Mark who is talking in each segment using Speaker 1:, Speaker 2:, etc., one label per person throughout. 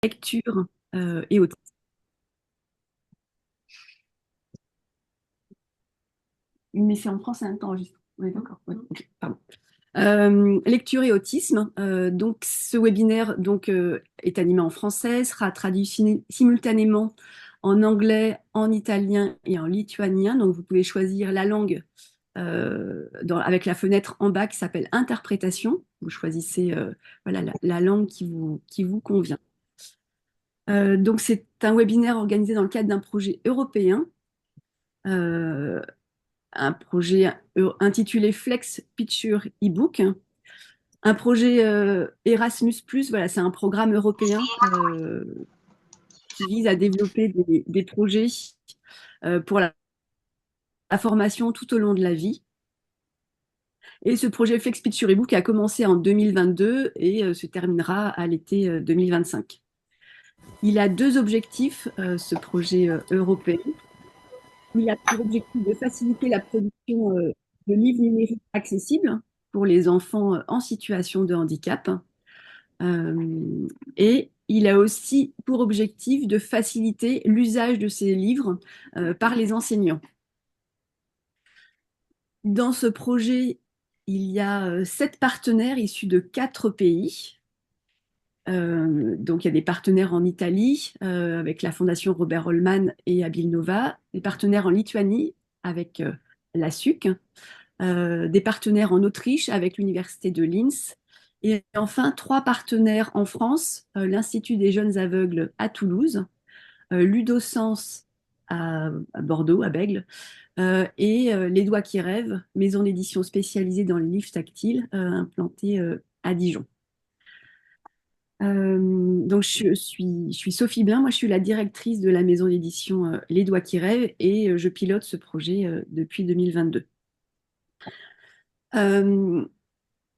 Speaker 1: lecture et autisme. Mais c'est en France et en même temps enregistré. Oui, d'accord. Ouais, ok, pardon. Lecture et autisme. Donc, ce webinaire est animé en français, sera traduit simultanément en anglais, en italien et en lituanien. Donc, vous pouvez choisir la langue avec la fenêtre en bas qui s'appelle Interprétation. Vous choisissez voilà, la langue qui vous convient. Donc, c'est un webinaire organisé dans le cadre d'un projet européen, euh, un projet intitulé Flex Picture eBook, un projet Erasmus+, voilà, c'est un programme européen qui vise à développer des projets pour la formation tout au long de la vie. Et ce projet Flex Picture eBook a commencé en 2022 et se terminera à l'été 2025. Il a deux objectifs, ce projet européen. Il a pour objectif de faciliter la production de livres numériques accessibles pour les enfants en situation de handicap. Et il a aussi pour objectif de faciliter l'usage de ces livres par les enseignants. Dans ce projet, il y a 7 partenaires issus de 4 pays. Donc, il y a des partenaires en Italie avec la Fondation Robert Holman et Abilnova, des partenaires en Lituanie avec la SUC, des partenaires en Autriche avec l'Université de Linz, et enfin 3 partenaires en France, l'Institut des jeunes aveugles à Toulouse, Ludosens à Bordeaux, à Bègle, et Les Doigts qui rêvent, maison d'édition spécialisée dans les livres tactiles, implantée à Dijon. Donc je suis Sophie Blin, moi je suis la directrice de la maison d'édition Les Doigts qui rêvent et je pilote ce projet depuis 2022. Euh,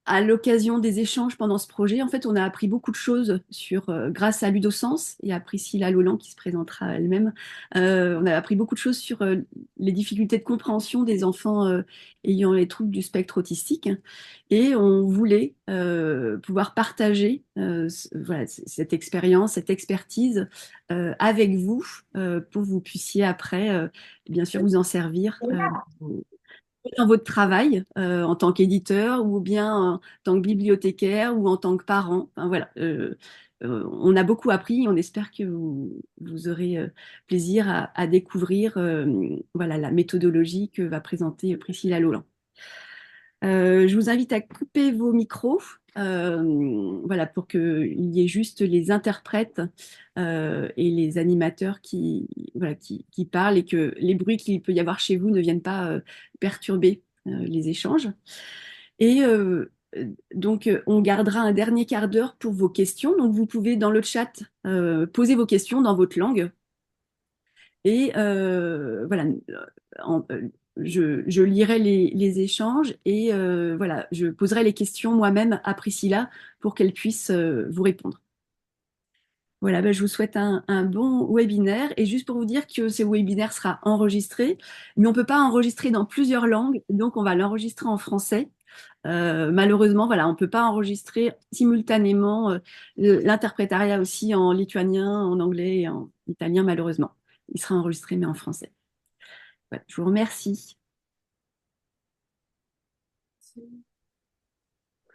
Speaker 1: à l'occasion des échanges pendant ce projet, en fait, on a appris beaucoup de choses grâce à Ludosens et à Priscilla Lauland qui se présentera elle-même. On a appris beaucoup de choses sur les difficultés de compréhension des enfants ayant les troubles du spectre autistique. Et on voulait pouvoir partager voilà, cette expérience, cette expertise avec vous pour que vous puissiez après, bien sûr, vous en servir dans votre travail en tant qu'éditeur ou bien en tant que bibliothécaire ou en tant que parent. Enfin, voilà, on a beaucoup appris. On espère que vous aurez plaisir à découvrir voilà, la méthodologie que va présenter Priscilla Lauland. Je vous invite à couper vos micros, voilà, pour qu'il y ait juste les interprètes et les animateurs voilà, qui parlent et que les bruits qu'il peut y avoir chez vous ne viennent pas perturber les échanges. Et donc, on gardera un dernier quart d'heure pour vos questions. Donc, vous pouvez dans le chat poser vos questions dans votre langue. Et voilà, en- euh, je lirai les échanges et voilà, je poserai les questions moi-même à Priscilla pour qu'elle puisse vous répondre. Voilà, ben, je vous souhaite un bon webinaire et juste pour vous dire que ce webinaire sera enregistré, mais on ne peut pas enregistrer dans plusieurs langues, donc on va l'enregistrer en français. Malheureusement, voilà, on ne peut pas enregistrer simultanément l'interprétariat aussi en lituanien, en anglais et en italien, malheureusement. Il sera enregistré, mais en français. Ouais, je vous remercie.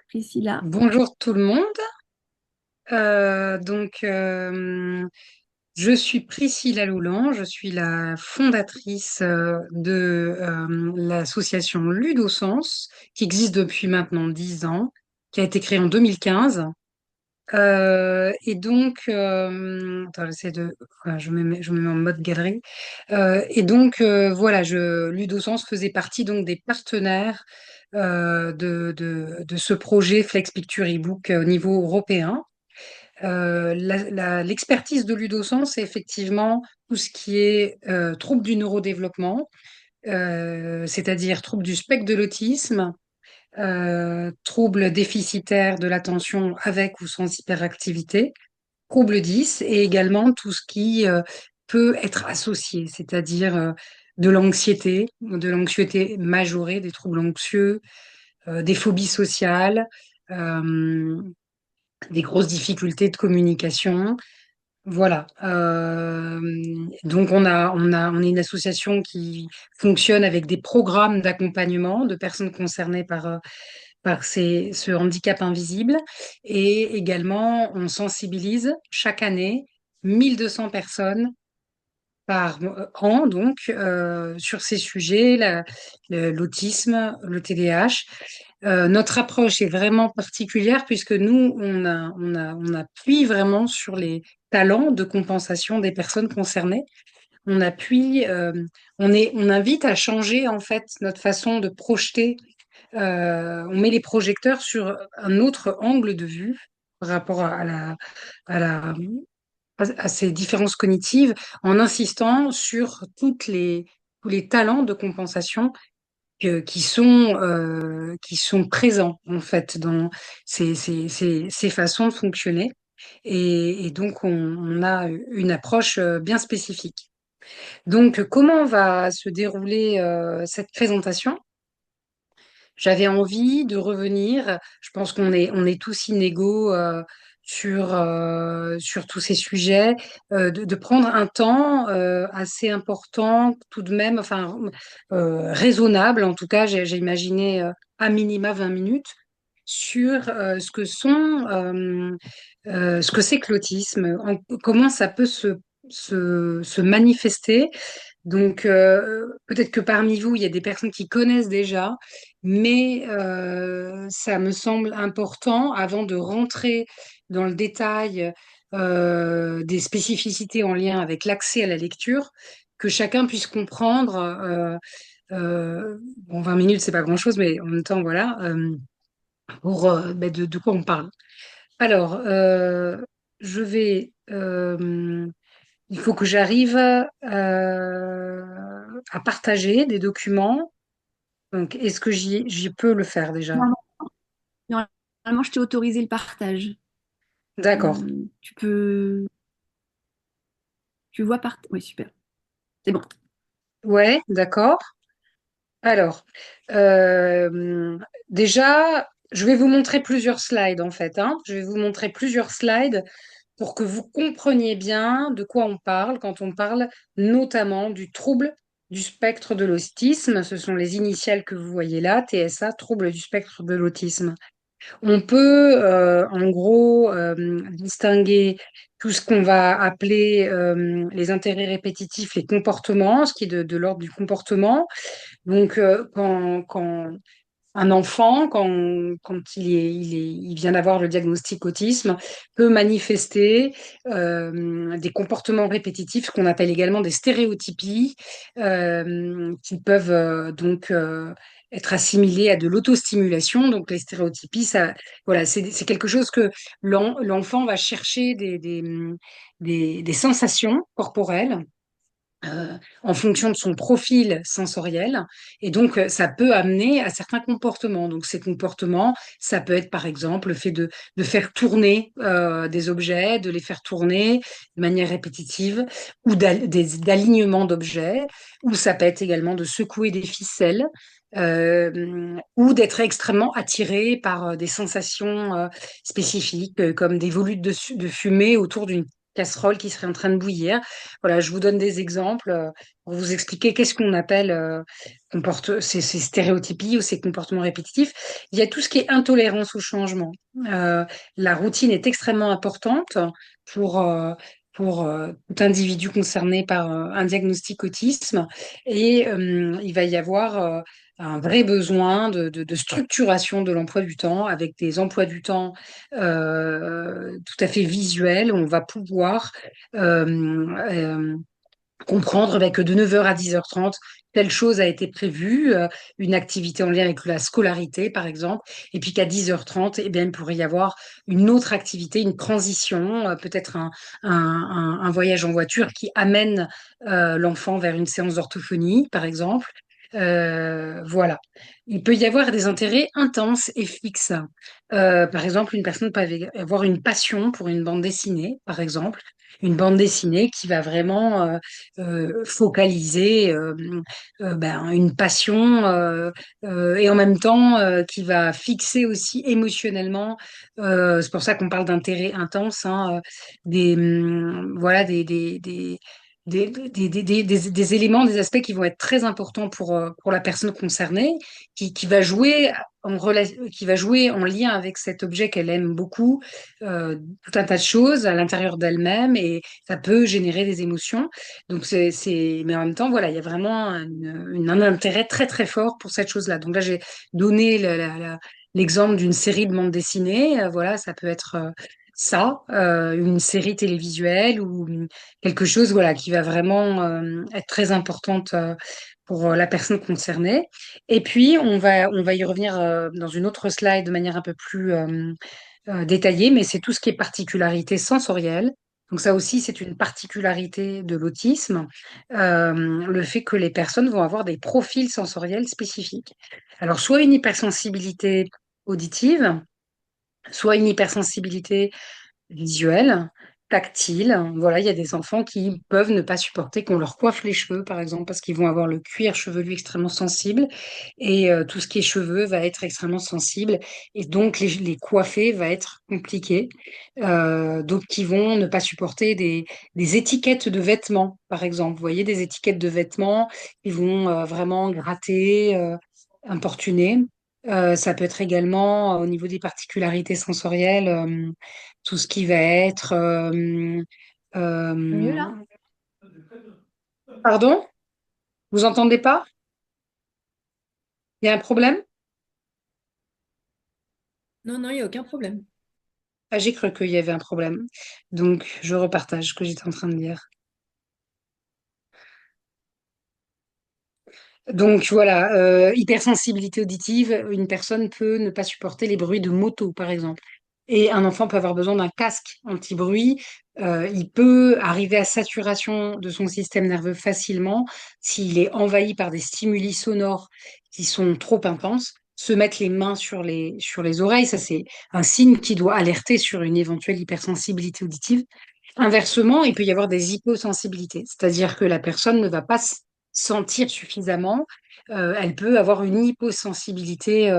Speaker 1: Priscilla.
Speaker 2: Bonjour tout le monde. Je suis Priscilla Louland, je suis la fondatrice de l'association Ludosens, qui existe depuis maintenant 10 ans, qui a été créée en 2015. Attends, voilà, je me mets en mode galerie. Voilà, Ludosens faisait partie donc des partenaires de ce projet Flex Picture eBook au niveau européen. L'expertise de Ludosens, c'est effectivement tout ce qui est troubles du neurodéveloppement, c'est-à-dire troubles du spectre de l'autisme, troubles déficitaires de l'attention avec ou sans hyperactivité, troubles 10 et également tout ce qui peut être associé, c'est-à-dire de l'anxiété majorée, des troubles anxieux, des phobies sociales, euh, des grosses difficultés de communication, Voilà. Donc on est une association qui fonctionne avec des programmes d'accompagnement de personnes concernées par ce handicap invisible. Et également, on sensibilise chaque année 1200 personnes par an, donc, sur ces sujets, l'autisme, le TDAH. Notre approche est vraiment particulière puisque nous, on appuie vraiment sur les talents de compensation des personnes concernées. On appuie, on invite à changer en fait notre façon de projeter. On met les projecteurs sur un autre angle de vue par rapport à la, à ces différences cognitives en insistant sur tous les talents de compensation qui sont présents en fait dans ces façons de fonctionner. Et donc, on a une approche bien spécifique. Donc, comment va se dérouler cette présentation? J'avais envie de revenir. Je pense on est tous inégaux sur tous ces sujets, de prendre un temps assez important, tout de même, enfin raisonnable. En tout cas, j'ai imaginé à minima 20 minutes sur ce que c'est que l'autisme, comment ça peut se manifester. Donc, peut-être que parmi vous, il y a des personnes qui connaissent déjà, mais ça me semble important, avant de rentrer dans le détail des spécificités en lien avec l'accès à la lecture, que chacun puisse comprendre. Bon, 20 minutes, c'est pas grand-chose, mais en même temps, voilà, pour de quoi on parle. Alors, je vais. Il faut que j'arrive à partager des documents. Donc, est-ce que j'y peux le faire déjà?
Speaker 1: Normalement, normalement, je t'ai autorisé le partage.
Speaker 2: D'accord.
Speaker 1: Tu peux, tu vois Oui, super. C'est bon.
Speaker 2: Ouais, d'accord. Alors, euh, déjà, je vais vous montrer plusieurs slides en fait, hein. Je vais vous montrer plusieurs slides pour que vous compreniez bien de quoi on parle quand on parle notamment du trouble du spectre de l'autisme. Ce sont les initiales que vous voyez là, TSA, trouble du spectre de l'autisme. On peut en gros distinguer tout ce qu'on va appeler les intérêts répétitifs, les comportements, ce qui est de l'ordre du comportement. Donc, quand un enfant, quand il vient d'avoir le diagnostic autisme, peut manifester des comportements répétitifs, ce qu'on appelle également des stéréotypies, qui peuvent être assimilées à de l'autostimulation. Donc les stéréotypies, ça, voilà, c'est quelque chose que l'enfant va chercher des sensations corporelles en fonction de son profil sensoriel. Et donc, ça peut amener à certains comportements. Donc, ces comportements, ça peut être par exemple le fait de faire tourner des objets, de les faire tourner de manière répétitive, ou d'alignement d'objets, ou ça peut être également de secouer des ficelles. Ou d'être extrêmement attiré par des sensations spécifiques, comme des volutes de fumée autour d'une casserole qui serait en train de bouillir. Voilà, je vous donne des exemples pour vous expliquer qu'est-ce qu'on appelle ces stéréotypies ou ces comportements répétitifs. Il y a tout ce qui est intolérance au changement. Euh, la routine est extrêmement importante pour, euh, pour tout individu concerné par un diagnostic autisme et il va y avoir un vrai besoin de structuration de l'emploi du temps avec des emplois du temps tout à fait visuels. On va pouvoir euh, euh, comprendre que de 9 heures à 10h30, telle chose a été prévue, une activité en lien avec la scolarité, par exemple, et puis qu'à 10h30, eh bien, il pourrait y avoir une autre activité, une transition, peut-être un voyage en voiture qui amène l'enfant vers une séance d'orthophonie, par exemple. Voilà. Il peut y avoir des intérêts intenses et fixes. Par exemple, une personne peut avoir une passion pour une bande dessinée, par exemple, une bande dessinée qui va vraiment focaliser une passion et en même temps qui va fixer aussi émotionnellement. C'est pour ça qu'on parle d'intérêt intense, hein, voilà, des éléments, des aspects qui vont être très importants pour la personne concernée, qui va jouer qui va jouer en lien avec cet objet qu'elle aime beaucoup, tout un tas de choses à l'intérieur d'elle-même et ça peut générer des émotions. Donc mais en même temps, voilà, il y a vraiment un intérêt très très fort pour cette chose-là. Donc là, j'ai donné l'exemple d'une série de bandes dessinées. Voilà, ça peut être une série télévisuelle ou quelque chose, voilà, qui va vraiment être très importante pour la personne concernée. Et puis, on va y revenir dans une autre slide de manière un peu plus détaillée, mais c'est tout ce qui est particularité sensorielle. Donc ça aussi, c'est une particularité de l'autisme, le fait que les personnes vont avoir des profils sensoriels spécifiques. Alors, soit une hypersensibilité auditive, soit une hypersensibilité visuel, tactile. Voilà, il y a des enfants qui peuvent ne pas supporter qu'on leur coiffe les cheveux, par exemple, parce qu'ils vont avoir le cuir chevelu extrêmement sensible et tout ce qui est cheveux va être extrêmement sensible et donc les coiffer va être compliqué. D'autres qui vont ne pas supporter des étiquettes de vêtements, par exemple. Vous voyez, des étiquettes de vêtements qui vont vraiment gratter, importuner. Ça peut être également au niveau des particularités sensorielles, tout ce qui va être...
Speaker 1: Mieux
Speaker 2: euh,
Speaker 1: là?
Speaker 2: pardon? Vous entendez pas? Il y a un problème?
Speaker 1: Non, non, il n'y a aucun problème.
Speaker 2: Ah, j'ai cru qu'il y avait un problème. Donc, je repartage ce que j'étais en train de dire. Donc voilà, hypersensibilité auditive, une personne peut ne pas supporter les bruits de moto, par exemple. Et un enfant peut avoir besoin d'un casque anti-bruit. Il peut arriver à saturation de son système nerveux facilement s'il est envahi par des stimuli sonores qui sont trop intenses. Se mettre les mains sur les oreilles, ça c'est un signe qui doit alerter sur une éventuelle hypersensibilité auditive. Inversement, il peut y avoir des hyposensibilités, c'est-à-dire que la personne ne va pas sentir suffisamment. Elle peut avoir une hyposensibilité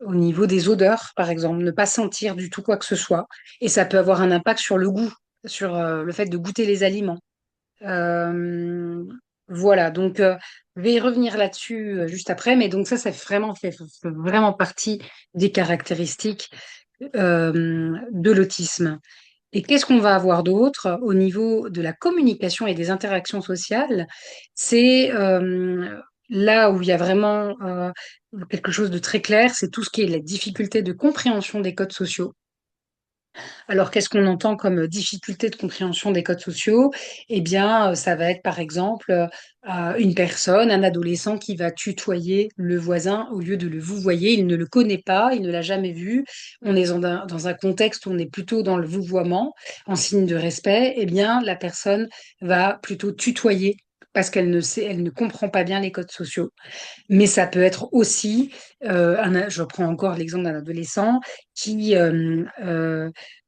Speaker 2: au niveau des odeurs, par exemple, ne pas sentir du tout quoi que ce soit. Et ça peut avoir un impact sur le goût, sur le fait de goûter les aliments. Euh, voilà, donc je vais y revenir là-dessus juste après, mais donc ça fait vraiment partie des caractéristiques de l'autisme. Et qu'est-ce qu'on va avoir d'autre au niveau de la communication et des interactions sociales? C'est là où il y a vraiment quelque chose de très clair, c'est tout ce qui est la difficulté de compréhension des codes sociaux. Alors, qu'est-ce qu'on entend comme difficulté de compréhension des codes sociaux? Eh bien, ça va être par exemple une personne, un adolescent qui va tutoyer le voisin au lieu de le vouvoyer. Il ne le connaît pas, il ne l'a jamais vu. On est dans un contexte où on est plutôt dans le vouvoiement, en signe de respect. Eh bien, la personne va plutôt tutoyer parce qu'elle ne sait, elle ne comprend pas bien les codes sociaux. Mais ça peut être aussi, je prends encore l'exemple d'un adolescent qui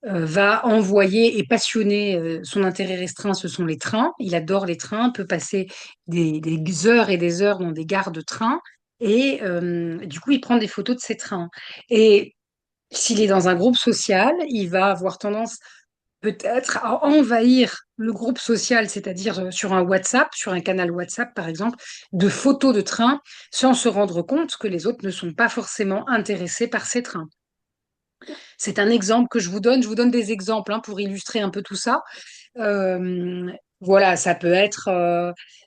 Speaker 2: va envoyer et passionner son intérêt restreint, ce sont les trains. Il adore les trains, peut passer des heures et des heures dans des gares de train. Et du coup, il prend des photos de ces trains. Et s'il est dans un groupe social, il va avoir tendance peut-être à envahir le groupe social, c'est-à-dire sur un WhatsApp, sur un canal WhatsApp par exemple, de photos de trains sans se rendre compte que les autres ne sont pas forcément intéressés par ces trains. C'est un exemple que je vous donne. Je vous donne des exemples hein, pour illustrer un peu tout ça. Euh, voilà, ça peut être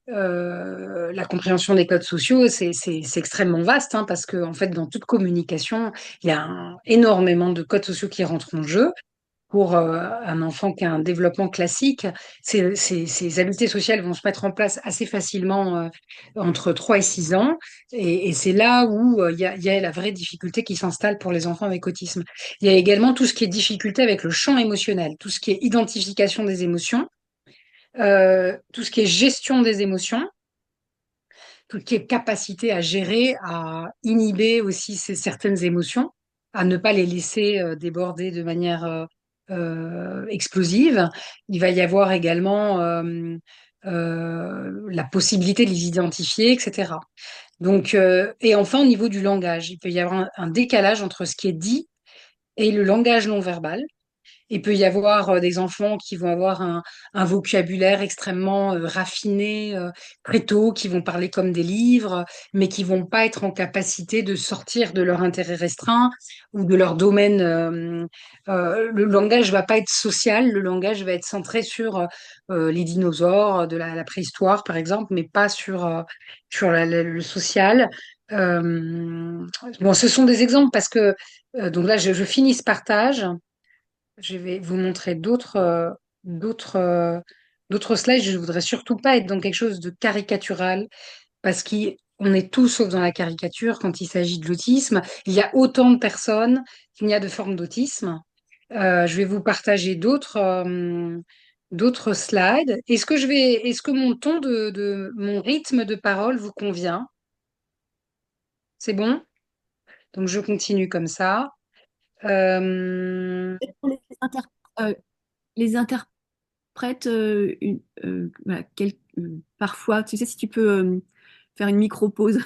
Speaker 2: la compréhension des codes sociaux, c'est extrêmement vaste hein, parce que en fait, dans toute communication, il y a énormément de codes sociaux qui rentrent en jeu pour un enfant qui a un développement classique, ces habiletés sociales vont se mettre en place assez facilement entre 3 et 6 ans. Et c'est là où il y a la vraie difficulté qui s'installe pour les enfants avec autisme. Il y a également tout ce qui est difficulté avec le champ émotionnel, tout ce qui est identification des émotions, tout ce qui est gestion des émotions, tout ce qui est capacité à gérer, à inhiber aussi certaines émotions. à ne pas les laisser déborder de manière explosive. Il va y avoir également la possibilité de les identifier, etc. Donc, et enfin, au niveau du langage, il peut y avoir un décalage entre ce qui est dit et le langage non verbal. Il peut y avoir des enfants qui vont avoir un vocabulaire extrêmement raffiné très tôt, qui vont parler comme des livres, mais qui vont pas être en capacité de sortir de leur intérêt restreint ou de leur domaine. Le langage va pas être social, le langage va être centré sur les dinosaures de la préhistoire, par exemple, mais pas sur le social. Euh, bon, ce sont des exemples parce que donc là, je finis ce partage. Je vais vous montrer d'autres, d'autres slides. Je ne voudrais surtout pas être dans quelque chose de caricatural parce qu'on est tout sauf dans la caricature quand il s'agit de l'autisme. Il y a autant de personnes qu'il y a de formes d'autisme. Je vais vous partager d'autres slides. Est-ce que mon ton mon rythme de parole vous convient? C'est bon? Donc je continue comme ça. Euh,
Speaker 1: Pour euh, les interprètes, voilà, parfois, tu sais, si tu peux faire une micro-pause,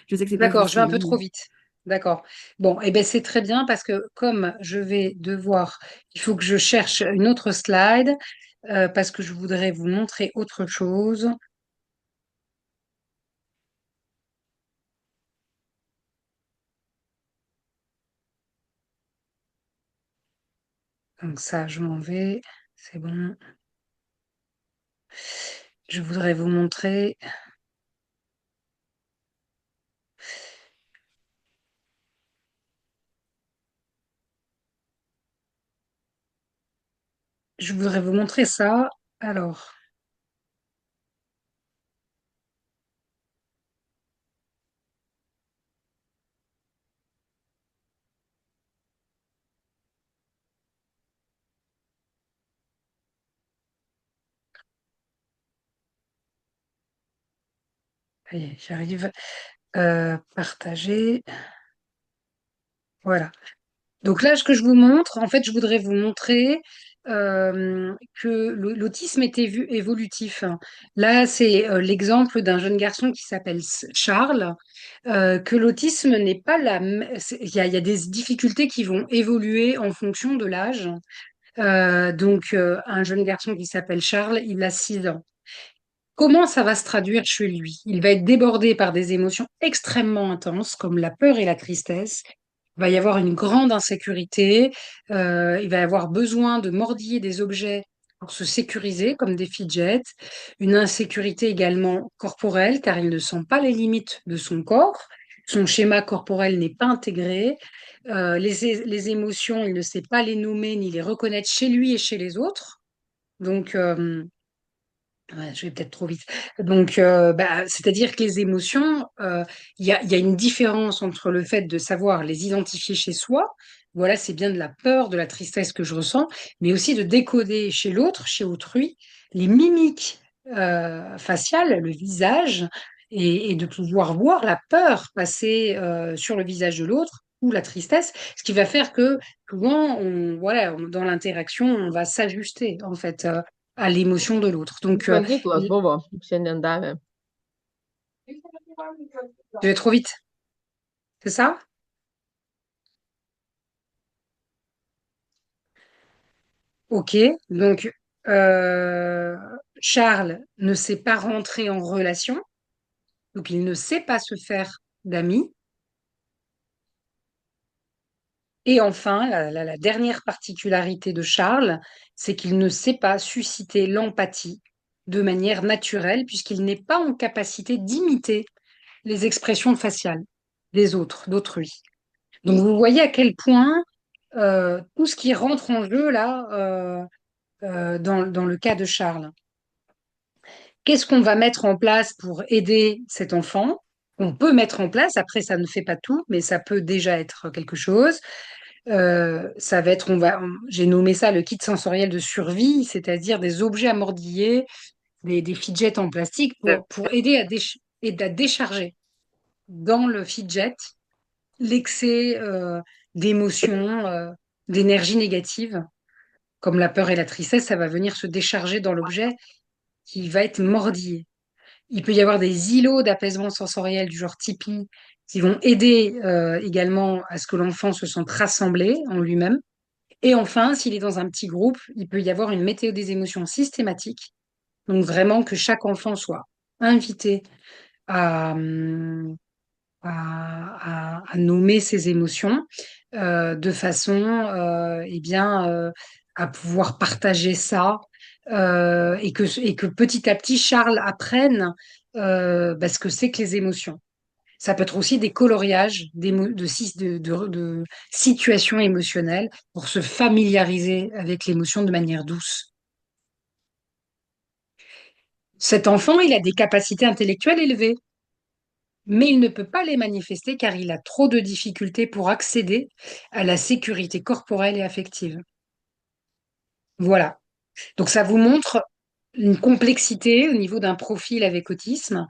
Speaker 1: je sais que c'est pas
Speaker 2: D'accord, je vais un
Speaker 1: facile,
Speaker 2: peu trop
Speaker 1: hein.
Speaker 2: vite. D'accord. Bon, eh ben c'est très bien parce que comme je vais devoir, il faut que je cherche une autre slide parce que je voudrais vous montrer autre chose. Donc ça, je m'en vais. C'est bon. Je voudrais vous montrer. Je voudrais vous montrer ça. Alors, ça y est, j'arrive. Partager. Voilà. Donc là, ce que je vous montre, en fait, je voudrais vous montrer que l'autisme est évolutif. Là, c'est l'exemple d'un jeune garçon qui s'appelle Charles, que l'autisme n'est pas il y a des difficultés qui vont évoluer en fonction de l'âge. Donc, un jeune garçon qui s'appelle Charles, il a 6 ans. Comment ça va se traduire chez lui? Il va être débordé par des émotions extrêmement intenses, comme la peur et la tristesse. Il va y avoir une grande insécurité. Il va y avoir besoin de mordiller des objets pour se sécuriser, comme des fidgets. Une insécurité également corporelle, car il ne sent pas les limites de son corps. Son schéma corporel n'est pas intégré. Les émotions, il ne sait pas les nommer ni les reconnaître chez lui et chez les autres. Donc, ouais, je vais peut-être trop vite. Donc, c'est-à-dire que les émotions, il y a une différence entre le fait de savoir les identifier chez soi, voilà, c'est bien de la peur, de la tristesse que je ressens, mais aussi de décoder chez l'autre, chez autrui, les mimiques faciales, le visage, et de pouvoir voir la peur passer sur le visage de l'autre ou la tristesse, ce qui va faire que souvent, dans l'interaction, on va s'ajuster en fait. À l'émotion de l'autre. Donc,
Speaker 3: Squantito słowo się nie daje.
Speaker 2: je vais trop vite, c'est ça? Ok. Donc, euh, Charles ne sait pas rentrer en relation, donc il ne sait pas se faire d'amis. Et enfin, la dernière particularité de Charles, c'est qu'il ne sait pas susciter l'empathie de manière naturelle, puisqu'il n'est pas en capacité d'imiter les expressions faciales des autres, d'autrui. Donc, vous voyez à quel point tout ce qui rentre en jeu là dans le cas de Charles. Qu'est-ce qu'on va mettre en place pour aider cet enfant? On peut mettre en place, après ça ne fait pas tout, mais ça peut déjà être quelque chose. Ça va être, j'ai nommé ça le kit sensoriel de survie, c'est-à-dire des objets à mordiller, des fidgets en plastique pour aider à décharger dans le fidget l'excès d'émotions, d'énergie négative, comme la peur et la tristesse, ça va venir se décharger dans l'objet qui va être mordillé. Il peut y avoir des îlots d'apaisement sensoriel du genre Tipeee qui vont aider également à ce que l'enfant se sente rassemblé en lui-même. Et enfin, s'il est dans un petit groupe, il peut y avoir une météo des émotions systématique. Donc vraiment que chaque enfant soit invité à, à nommer ses émotions de façon à pouvoir partager ça et que petit à petit Charles apprenne ce que c'est que les émotions. Ça peut être aussi des coloriages de situations émotionnelles pour se familiariser avec l'émotion de manière douce. Cet enfant, il a des capacités intellectuelles élevées, mais il ne peut pas les manifester car il a trop de difficultés pour accéder à la sécurité corporelle et affective. Voilà. Donc ça vous montre une complexité au niveau d'un profil avec autisme.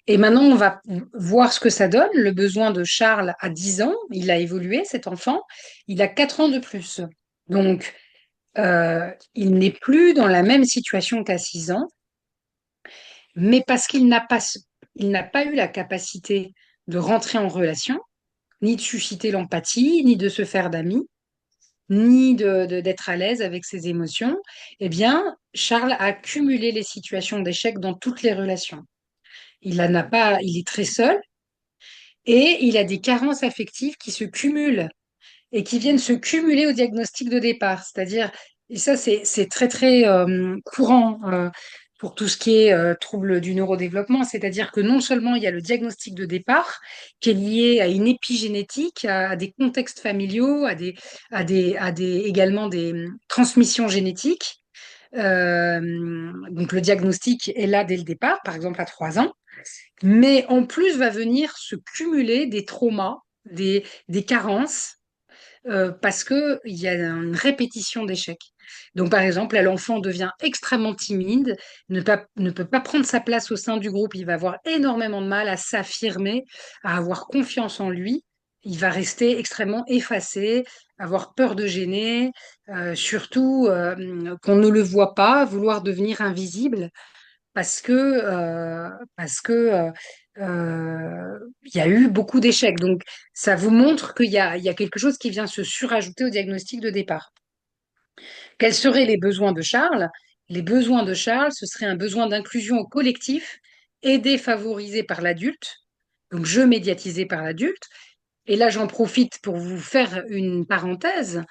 Speaker 2: Et maintenant, on va voir ce que ça donne. Le besoin de Charles à 10 ans, il a évolué, cet enfant. Il a 4 ans de plus. Donc, il n'est plus dans la même situation qu'à 6 ans, mais parce il n'a pas eu la capacité de rentrer en relation, ni de susciter l'empathie, ni de se faire d'amis, ni d'être à l'aise avec ses émotions, eh bien, Charles a cumulé les situations d'échec dans toutes les relations. Il en a pas, il est très seul et il a des carences affectives qui se cumulent et qui viennent se cumuler au diagnostic de départ. C'est-à-dire, et ça, c'est très, très courant pour tout ce qui est trouble du neurodéveloppement. C'est-à-dire que non seulement il y a le diagnostic de départ qui est lié à une épigénétique, à des contextes familiaux, également des transmissions génétiques. Donc le diagnostic est là dès le départ, par exemple à 3 ans. Mais en plus va venir se cumuler des traumas, des carences parce qu'il y a une répétition d'échecs. Donc, par exemple, là, l'enfant devient extrêmement timide, ne peut pas prendre sa place au sein du groupe, il va avoir énormément de mal à s'affirmer, à avoir confiance en lui, il va rester extrêmement effacé, avoir peur de gêner, surtout qu'on ne le voit pas, vouloir devenir invisible parce que il y a eu beaucoup d'échecs. Donc, ça vous montre il y a quelque chose qui vient se surajouter au diagnostic de départ. Quels seraient les besoins de Charles? Les besoins de Charles, ce serait un besoin d'inclusion au collectif, aidé, favorisé par l'adulte, donc jeu médiatisé par l'adulte. Et là, j'en profite pour vous faire une parenthèse.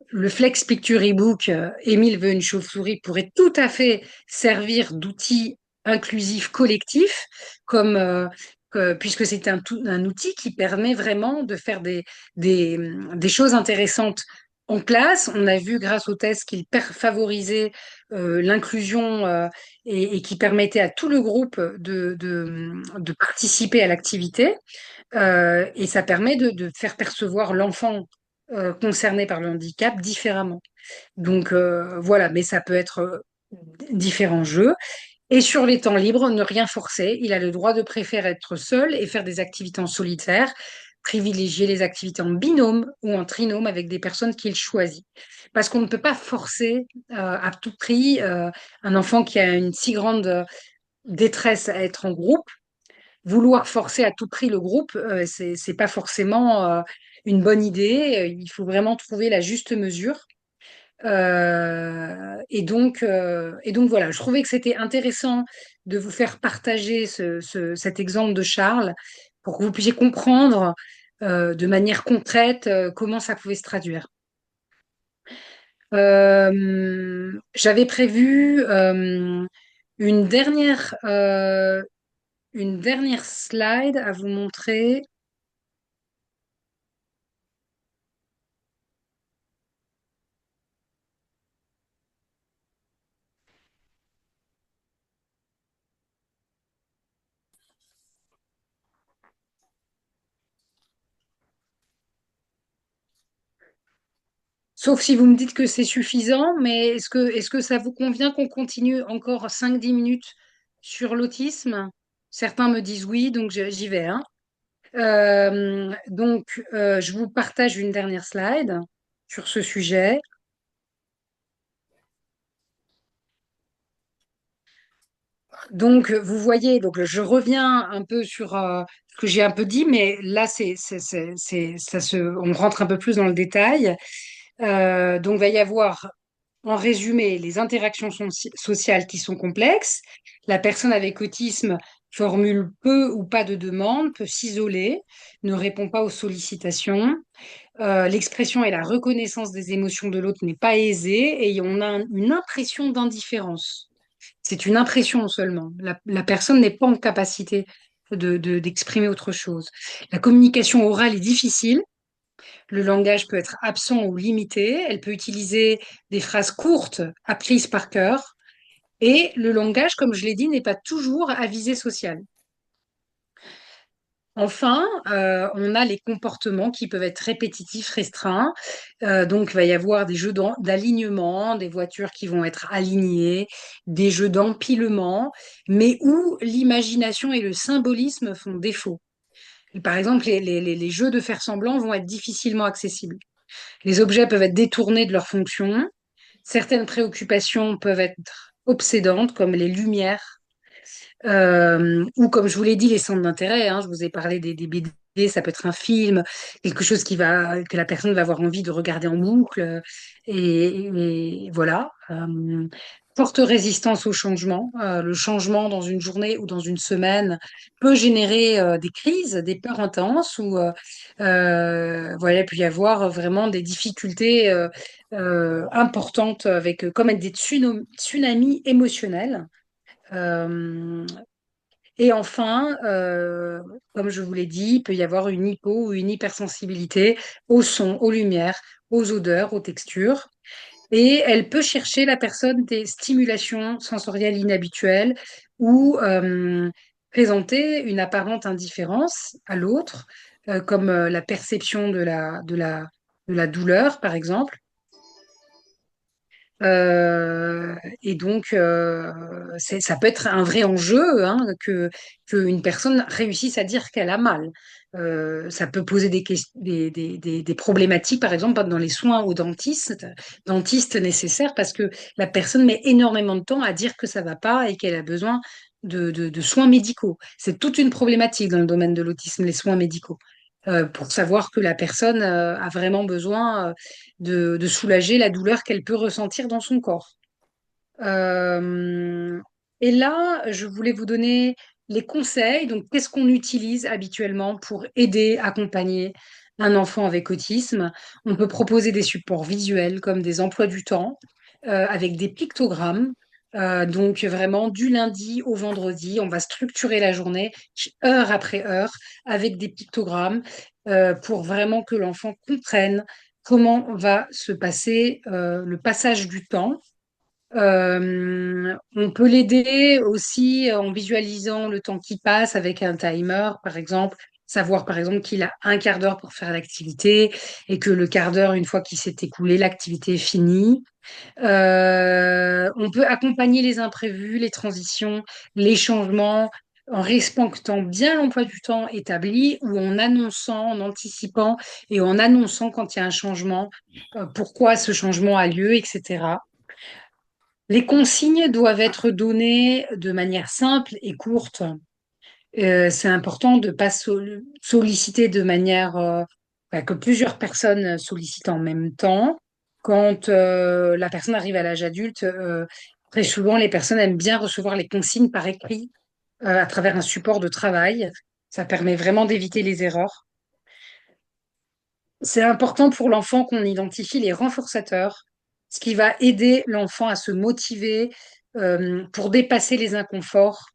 Speaker 2: Le Flex Picture ebook Émile veut une chauve-souris pourrait tout à fait servir d'outil inclusif collectif, comme, puisque c'est un outil qui permet vraiment de faire des choses intéressantes en classe. On a vu grâce au test qu'il favorisait l'inclusion et qui permettait à tout le groupe de participer à l'activité. Et ça permet de faire percevoir l'enfant concerné par le handicap différemment. Donc voilà, mais ça peut être différents jeux. Et sur les temps libres, ne rien forcer. Il a le droit de préférer être seul et faire des activités en solitaire, privilégier les activités en binôme ou en trinôme avec des personnes qu'il choisit. Parce qu'on ne peut pas forcer à tout prix un enfant qui a une si grande détresse à être en groupe. Vouloir forcer à tout prix le groupe, c'est pas forcément une bonne idée. Il faut vraiment trouver la juste mesure. Et donc voilà, je trouvais que c'était intéressant de vous faire partager cet exemple de Charles pour que vous puissiez comprendre de manière concrète comment ça pouvait se traduire. J'avais prévu une une dernière slide à vous montrer. Sauf si vous me dites que c'est suffisant, mais est-ce que ça vous convient qu'on continue encore 5-10 minutes sur l'autisme? Certains me disent oui, donc j'y vais, hein. Je vous partage une dernière slide sur ce sujet. Donc, vous voyez, donc je reviens un peu sur ce que j'ai un peu dit, mais là, on rentre un peu plus dans le détail. Donc, il va y avoir, en résumé, les interactions sociales qui sont complexes. La personne avec autisme formule peu ou pas de demandes, peut s'isoler, ne répond pas aux sollicitations. L'expression et la reconnaissance des émotions de l'autre n'est pas aisée et on a une impression d'indifférence. C'est une impression seulement. La personne n'est pas en capacité d'exprimer autre chose. La communication orale est difficile. Le langage peut être absent ou limité. Elle peut utiliser des phrases courtes, apprises par cœur. Et le langage, comme je l'ai dit, n'est pas toujours à visée sociale. Enfin, on a les comportements qui peuvent être répétitifs, restreints. Donc, il va y avoir des jeux d'alignement, des voitures qui vont être alignées, des jeux d'empilement, mais où l'imagination et le symbolisme font défaut. Par exemple, les jeux de faire semblant vont être difficilement accessibles. Les objets peuvent être détournés de leur fonction. Certaines préoccupations peuvent être obsédantes, comme les lumières ou comme je vous l'ai dit, les centres d'intérêt, hein, je vous ai parlé des BD, ça peut être un film, quelque chose que la personne va avoir envie de regarder en boucle. Et voilà. Forte résistance au changement. Le changement dans une journée ou dans une semaine peut générer des crises, des peurs intenses, ou voilà, il peut y avoir vraiment des difficultés importantes avec, comme des tsunamis émotionnels. Euh, et enfin, comme je vous l'ai dit, il peut y avoir une hypo ou une hypersensibilité aux sons, aux lumières, aux odeurs, aux textures. Et elle peut chercher la personne des stimulations sensorielles inhabituelles ou présenter une apparente indifférence à l'autre, comme la perception de la douleur, par exemple. Et donc, ça peut être un vrai enjeu hein, qu'une personne réussisse à dire qu'elle a mal. Ça peut poser des problématiques, par exemple, dans les soins aux dentistes nécessaires, parce que la personne met énormément de temps à dire que ça va pas et qu'elle a besoin de soins médicaux. C'est toute une problématique dans le domaine de l'autisme, les soins médicaux. Pour savoir que la personne a vraiment besoin de soulager la douleur qu'elle peut ressentir dans son corps. Euh, et là, je voulais vous donner les conseils. Donc, qu'est-ce qu'on utilise habituellement pour aider, accompagner un enfant avec autisme? On peut proposer des supports visuels comme des emplois du temps avec des pictogrammes. Donc, vraiment, du lundi au vendredi, on va structurer la journée, heure après heure, avec des pictogrammes pour vraiment que l'enfant comprenne comment va se passer le passage du temps. On peut l'aider aussi en visualisant le temps qui passe avec un timer, par exemple, savoir par exemple qu'il a un quart d'heure pour faire l'activité et que le quart d'heure, une fois qu'il s'est écoulé, l'activité est finie. On peut accompagner les imprévus, les transitions, les changements en respectant bien l'emploi du temps établi ou en annonçant, en anticipant et en annonçant quand il y a un changement, pourquoi ce changement a lieu, etc. Les consignes doivent être données de manière simple et courte. C'est important de ne pas solliciter de manière que plusieurs personnes sollicitent en même temps. Quand la personne arrive à l'âge adulte, très souvent, les personnes aiment bien recevoir les consignes par écrit à travers un support de travail. Ça permet vraiment d'éviter les erreurs. C'est important pour l'enfant qu'on identifie les renforçateurs, ce qui va aider l'enfant à se motiver pour dépasser les inconforts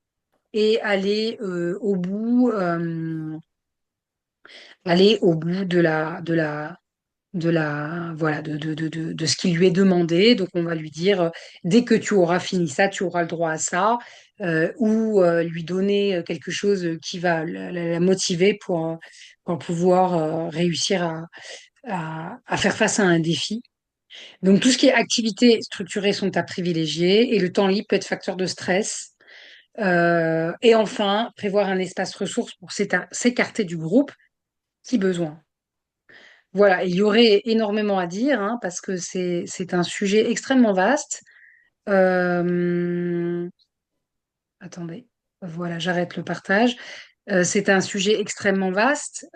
Speaker 2: et aller au bout voilà, de ce qui lui est demandé. Donc, on va lui dire, dès que tu auras fini ça, tu auras le droit à ça, ou lui donner quelque chose qui va la motiver pour pouvoir réussir à faire face à un défi. Donc, tout ce qui est activités structurées sont à privilégier et le temps libre peut être facteur de stress. Et enfin, prévoir un espace ressources pour s'écarter du groupe si besoin. Voilà, il y aurait énormément à dire, hein, parce que c'est un sujet extrêmement vaste. Euh, Attendez, voilà, j'arrête le partage. C'est un sujet extrêmement vaste.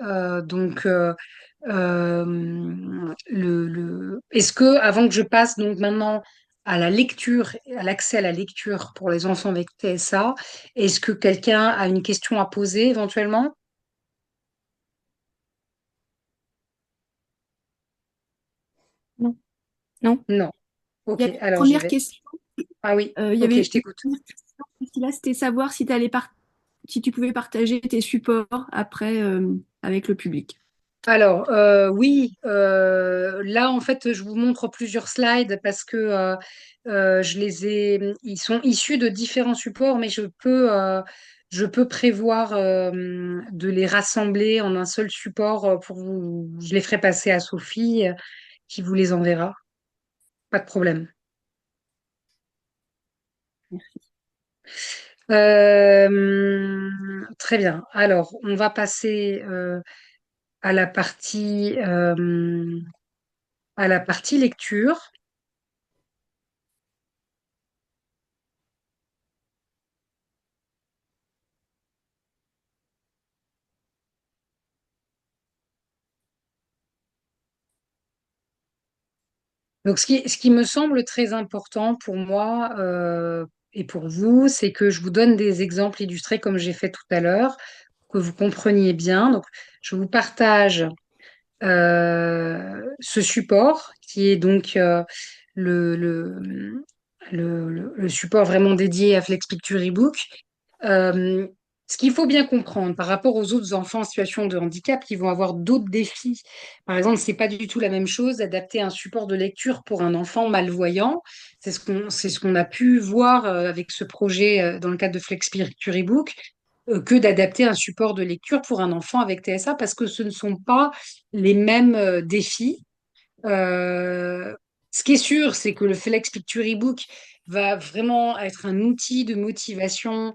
Speaker 2: Est-ce que, avant que je passe donc maintenant à la lecture, à l'accès à la lecture pour les enfants avec TSA, est-ce que quelqu'un a une question à poser éventuellement?
Speaker 1: Non. Non.
Speaker 2: Non.
Speaker 1: Il y
Speaker 2: Ok,
Speaker 1: avait une
Speaker 2: alors j'y
Speaker 1: première
Speaker 2: vais.
Speaker 1: question.
Speaker 2: Ah oui,
Speaker 1: Il y
Speaker 2: ok,
Speaker 1: avait
Speaker 2: je
Speaker 1: une
Speaker 2: t'écoute.
Speaker 1: première question, Priscilla, c'était savoir si si tu pouvais partager tes supports après avec le public.
Speaker 2: Alors, oui, là, en fait, je vous montre plusieurs slides parce que ils sont issus de différents supports, mais je peux prévoir de les rassembler en un seul support pour vous. Je les ferai passer à Sophie qui vous les enverra. Pas de problème. Très bien. Alors, on va passer à à la partie lecture. Donc, ce qui me semble très important pour moi et pour vous, c'est que je vous donne des exemples illustrés comme j'ai fait tout à l'heure, que vous compreniez bien. Donc, je vous partage ce support qui est donc le, le, le support vraiment dédié à Flex Picture ebook. Euh, Ce qu'il faut bien comprendre par rapport aux autres enfants en situation de handicap qui vont avoir d'autres défis. Par exemple, c'est pas du tout la même chose d'adapter un support de lecture pour un enfant malvoyant. C'est ce qu'on a pu voir avec ce projet dans le cadre de Flex Picture ebook que d'adapter un support de lecture pour un enfant avec TSA parce que ce ne sont pas les mêmes défis. Euh, Ce qui est sûr, c'est que le Flex Picture ebook va vraiment être un outil de motivation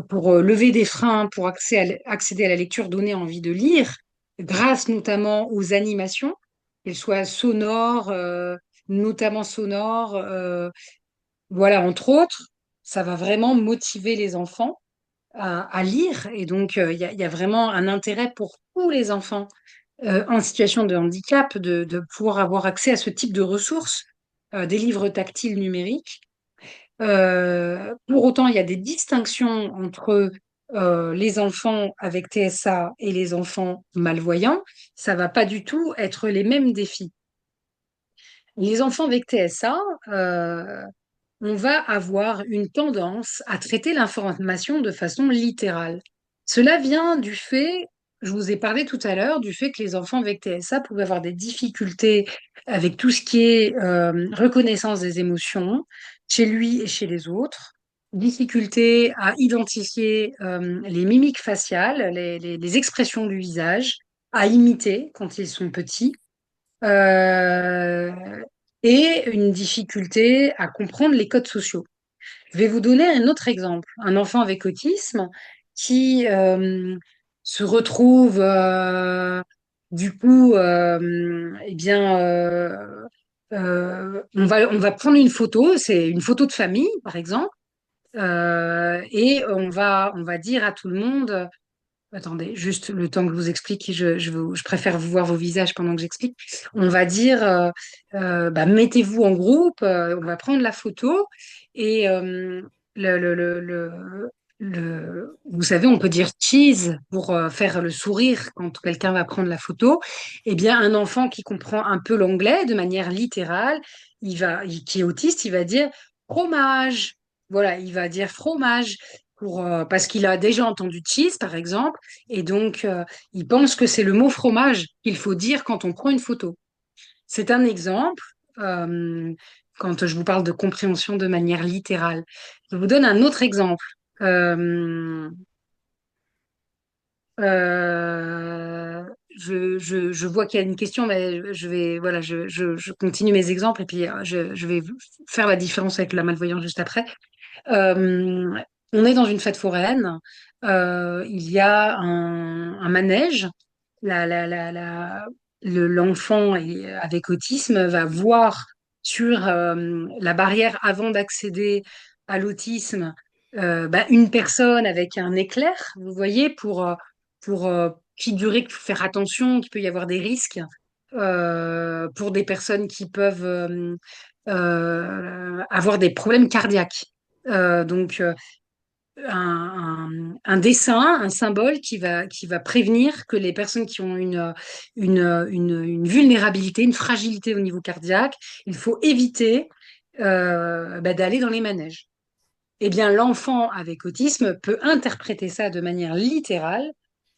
Speaker 2: pour lever des freins, pour accéder à la lecture, donner envie de lire, grâce notamment aux animations, qu'elles soient sonores, notamment sonores, voilà, entre autres. Ça va vraiment motiver les enfants à lire. Et donc, il y a vraiment un intérêt pour tous les enfants en situation de handicap de pouvoir avoir accès à ce type de ressources, des livres tactiles numériques. Pour autant, il y a des distinctions entre les enfants avec TSA et les enfants malvoyants. Ça va pas du tout être les mêmes défis. Les enfants avec TSA, on va avoir une tendance à traiter l'information de façon littérale. Cela vient du fait, je vous ai parlé tout à l'heure, du fait que les enfants avec TSA pouvaient avoir des difficultés avec tout ce qui est reconnaissance des émotions chez lui et chez les autres, difficultés à identifier les mimiques faciales, les expressions du visage, à imiter quand ils sont petits euh, et une difficulté à comprendre les codes sociaux. Je vais vous donner un autre exemple. Un enfant avec autisme qui se retrouve du coup, eh bien, on va prendre une photo, c'est une photo de famille, par exemple, et on va dire à tout le monde, attendez, juste le temps que je vous explique, je préfère vous voir vos visages pendant que j'explique. On va dire, bah, mettez-vous en groupe, on va prendre la photo et le, le, le, le, vous savez, on peut dire cheese pour faire le sourire quand quelqu'un va prendre la photo. Eh bien, un enfant qui comprend un peu l'anglais de manière littérale, qui est autiste, il va dire fromage. Voilà, il va dire fromage parce qu'il a déjà entendu cheese, par exemple, et donc il pense que c'est le mot fromage qu'il faut dire quand on prend une photo. C'est un exemple quand je vous parle de compréhension de manière littérale. Je vous donne un autre exemple. Euh, je vois qu'il y a une question, mais je vais, voilà, je continue mes exemples et puis je vais faire la différence avec la malvoyance juste après. Euh, On est dans une fête foraine. Il y a un manège. L'enfant avec autisme va voir sur la barrière avant d'accéder à l'autisme une personne avec un éclair, vous voyez, pour figurer qu'il faut faire attention, qu'il peut y avoir des risques pour des personnes qui peuvent avoir des problèmes cardiaques. Donc, un dessin, un symbole qui va prévenir que les personnes qui ont une vulnérabilité, une fragilité au niveau cardiaque, il faut éviter d'aller dans les manèges. Eh bien, l'enfant avec autisme peut interpréter ça de manière littérale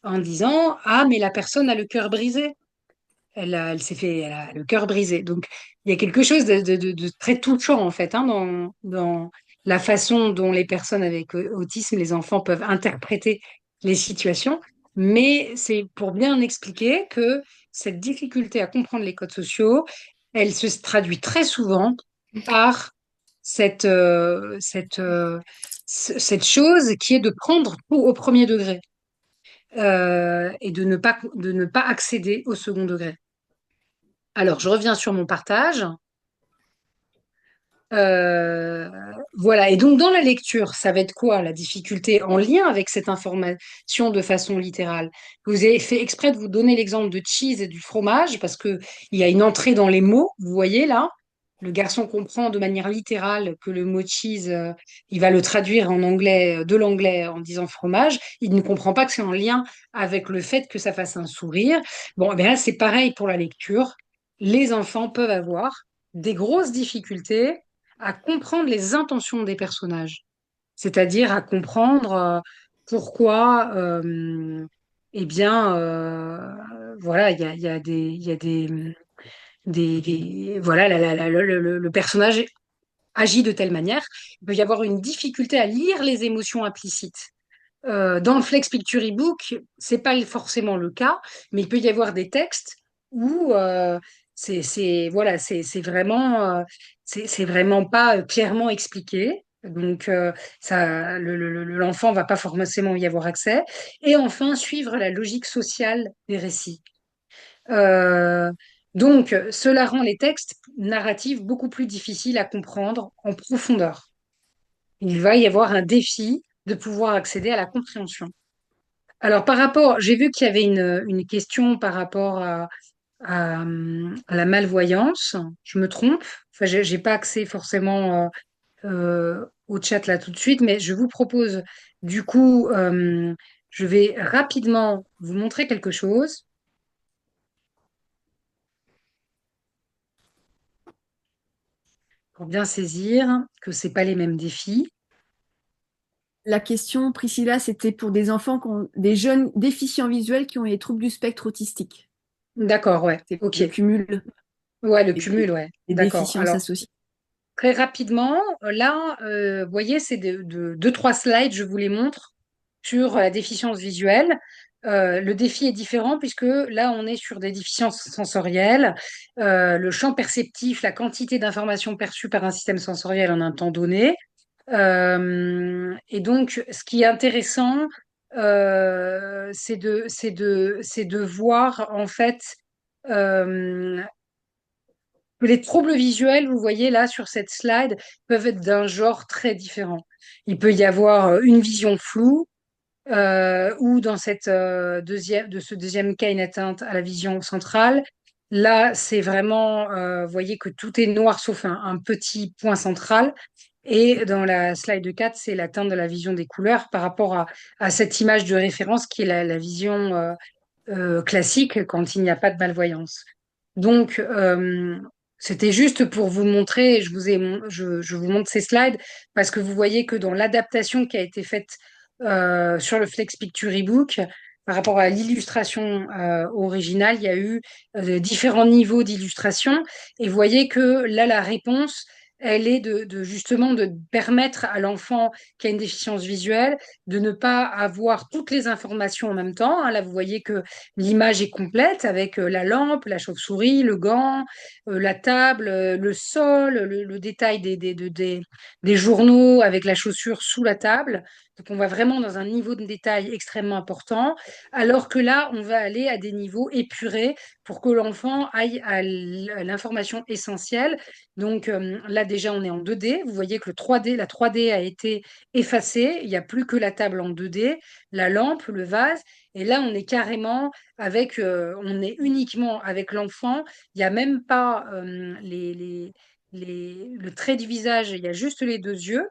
Speaker 2: en disant, ah, mais la personne a le cœur brisé. Elle a le cœur brisé. Donc, il y a quelque chose de très touchant, en fait, hein, dans la façon dont les personnes avec autisme, les enfants peuvent interpréter les situations. Mais c'est pour bien expliquer que cette difficulté à comprendre les codes sociaux, elle se traduit très souvent par cette, euh, cette, euh, cette chose qui est de prendre tout au premier degré et de ne pas accéder au second degré. Alors, je reviens sur mon partage. Euh, voilà. Et donc, dans la lecture, ça va être quoi la difficulté en lien avec cette information de façon littérale? Vous avez fait exprès de vous donner l'exemple de cheese et du fromage parce que il y a une entrée dans les mots. Vous voyez là, le garçon comprend de manière littérale que le mot cheese, il va le traduire en anglais, de l'anglais en disant fromage. Il ne comprend pas que c'est en lien avec le fait que ça fasse un sourire. Bon, eh bien là, c'est pareil pour la lecture. Les enfants peuvent avoir des grosses difficultés à comprendre les intentions des personnages, c'est-à-dire à comprendre pourquoi, eh bien, voilà, il y a il y a voilà, le personnage agit de telle manière. Il peut y avoir une difficulté à lire les émotions implicites. Dans le Flex Picture ebook, c'est pas forcément le cas, mais il peut y avoir des textes où voilà, c'est vraiment pas clairement expliqué. Donc, l'enfant va pas forcément y avoir accès. Et enfin, suivre la logique sociale des récits. Euh, donc, cela rend les textes narratifs beaucoup plus difficiles à comprendre en profondeur. Il va y avoir un défi de pouvoir accéder à la compréhension. Alors, j'ai vu qu'il y avait une question par rapport à la malvoyance. Je me trompe. Enfin, j'ai pas accès forcément au chat là tout de suite, mais je vous propose, du coup, je vais rapidement vous montrer quelque chose pour bien saisir que c'est pas les mêmes défis.
Speaker 1: La question, Priscilla, c'était pour des enfants, des jeunes déficients visuels qui ont les troubles du spectre autistique.
Speaker 2: D'accord, ouais.
Speaker 1: C'est
Speaker 2: Ok.
Speaker 1: le cumul
Speaker 2: Ouais, le
Speaker 1: des,
Speaker 2: cumul, ouais.
Speaker 1: des
Speaker 2: D'accord.
Speaker 1: déficiences
Speaker 2: Alors,
Speaker 1: associées.
Speaker 2: très rapidement, là, vous voyez, c'est deux, trois slides, je vous les montre, sur la déficience visuelle. Le défi est différent puisque là, on est sur des déficiences sensorielles. Le champ perceptif, la quantité d'informations perçues par un système sensoriel en un temps donné. Et donc, ce qui est intéressant, c'est de voir, en fait, euh, que les troubles visuels, vous voyez là sur cette slide, peuvent être d'un genre très différent. Il peut y avoir une vision floue, ou dans de ce deuxième cas, une atteinte à la vision centrale. Là, c'est vraiment, vous voyez que tout est noir sauf un petit point central. Et dans la slide 4, c'est l'atteinte de la vision des couleurs par rapport à cette image de référence qui est la vision classique quand il n'y a pas de malvoyance. Donc, c'était juste pour vous montrer, je vous montre ces slides parce que vous voyez que dans l'adaptation qui a été faite sur le Flex Picture ebook, par rapport à l'illustration originale, il y a eu différents niveaux d'illustration et vous voyez que là, la réponse, elle est justement de permettre à l'enfant qui a une déficience visuelle de ne pas avoir toutes les informations en même temps, hein. Là, vous voyez que l'image est complète avec la lampe, la chauve-souris, le gant, la table, le sol, le détail des journaux avec la chaussure sous la table. Donc, on va vraiment dans un niveau de détail extrêmement important, alors que là, on va aller à des niveaux épurés pour que l'enfant aille à l'information essentielle. Donc là, déjà, on est en 2D. Vous voyez que la 3D a été effacée. Il n'y a plus que la table en 2D, la lampe, le vase. Et là, on est carrément on est uniquement avec l'enfant. Il n'y a même pas le trait du visage, il y a juste les deux yeux.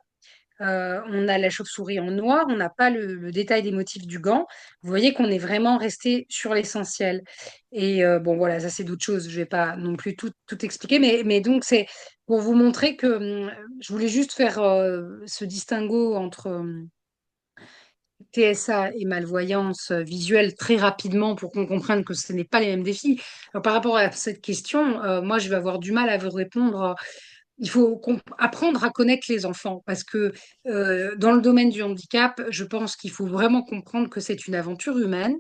Speaker 2: On a la chauve-souris en noir, on n'a pas le détail des motifs du gant. Vous voyez qu'on est vraiment resté sur l'essentiel. Et bon, voilà, ça c'est d'autres choses. Je vais pas non plus tout expliquer, mais donc c'est pour vous montrer que je voulais juste faire ce distinguo entre TSA et malvoyance visuelle très rapidement pour qu'on comprenne que ce n'est pas les mêmes défis. Alors, par rapport à cette question, moi je vais avoir du mal à vous répondre. Il faut apprendre à connaître les enfants parce que dans le domaine du handicap, je pense qu'il faut vraiment comprendre que c'est une aventure humaine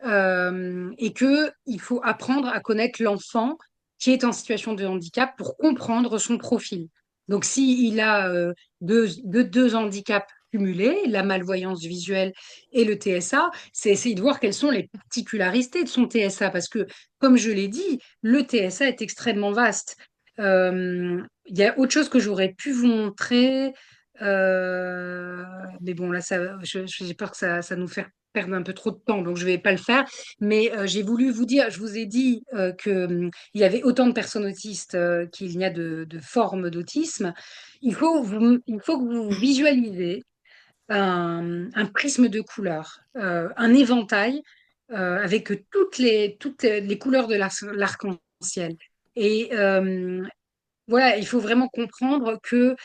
Speaker 2: et que il faut apprendre à connaître l'enfant qui est en situation de handicap pour comprendre son profil. Donc, s'il a deux handicaps cumulés, la malvoyance visuelle et le TSA, c'est essayer de voir quelles sont les particularités de son TSA parce que, comme je l'ai dit, le TSA est extrêmement vaste. Il y a autre chose que j'aurais pu vous montrer, mais bon, là, j'ai peur que ça nous fasse perdre un peu trop de temps, donc je vais pas le faire. Mais j'ai voulu vous dire, je vous ai dit il y avait autant de personnes autistes qu'il y a de formes d'autisme. Il faut que vous visualisez un prisme de couleurs, un éventail avec toutes les couleurs de l'arc-en-ciel. Et voilà, il faut vraiment comprendre que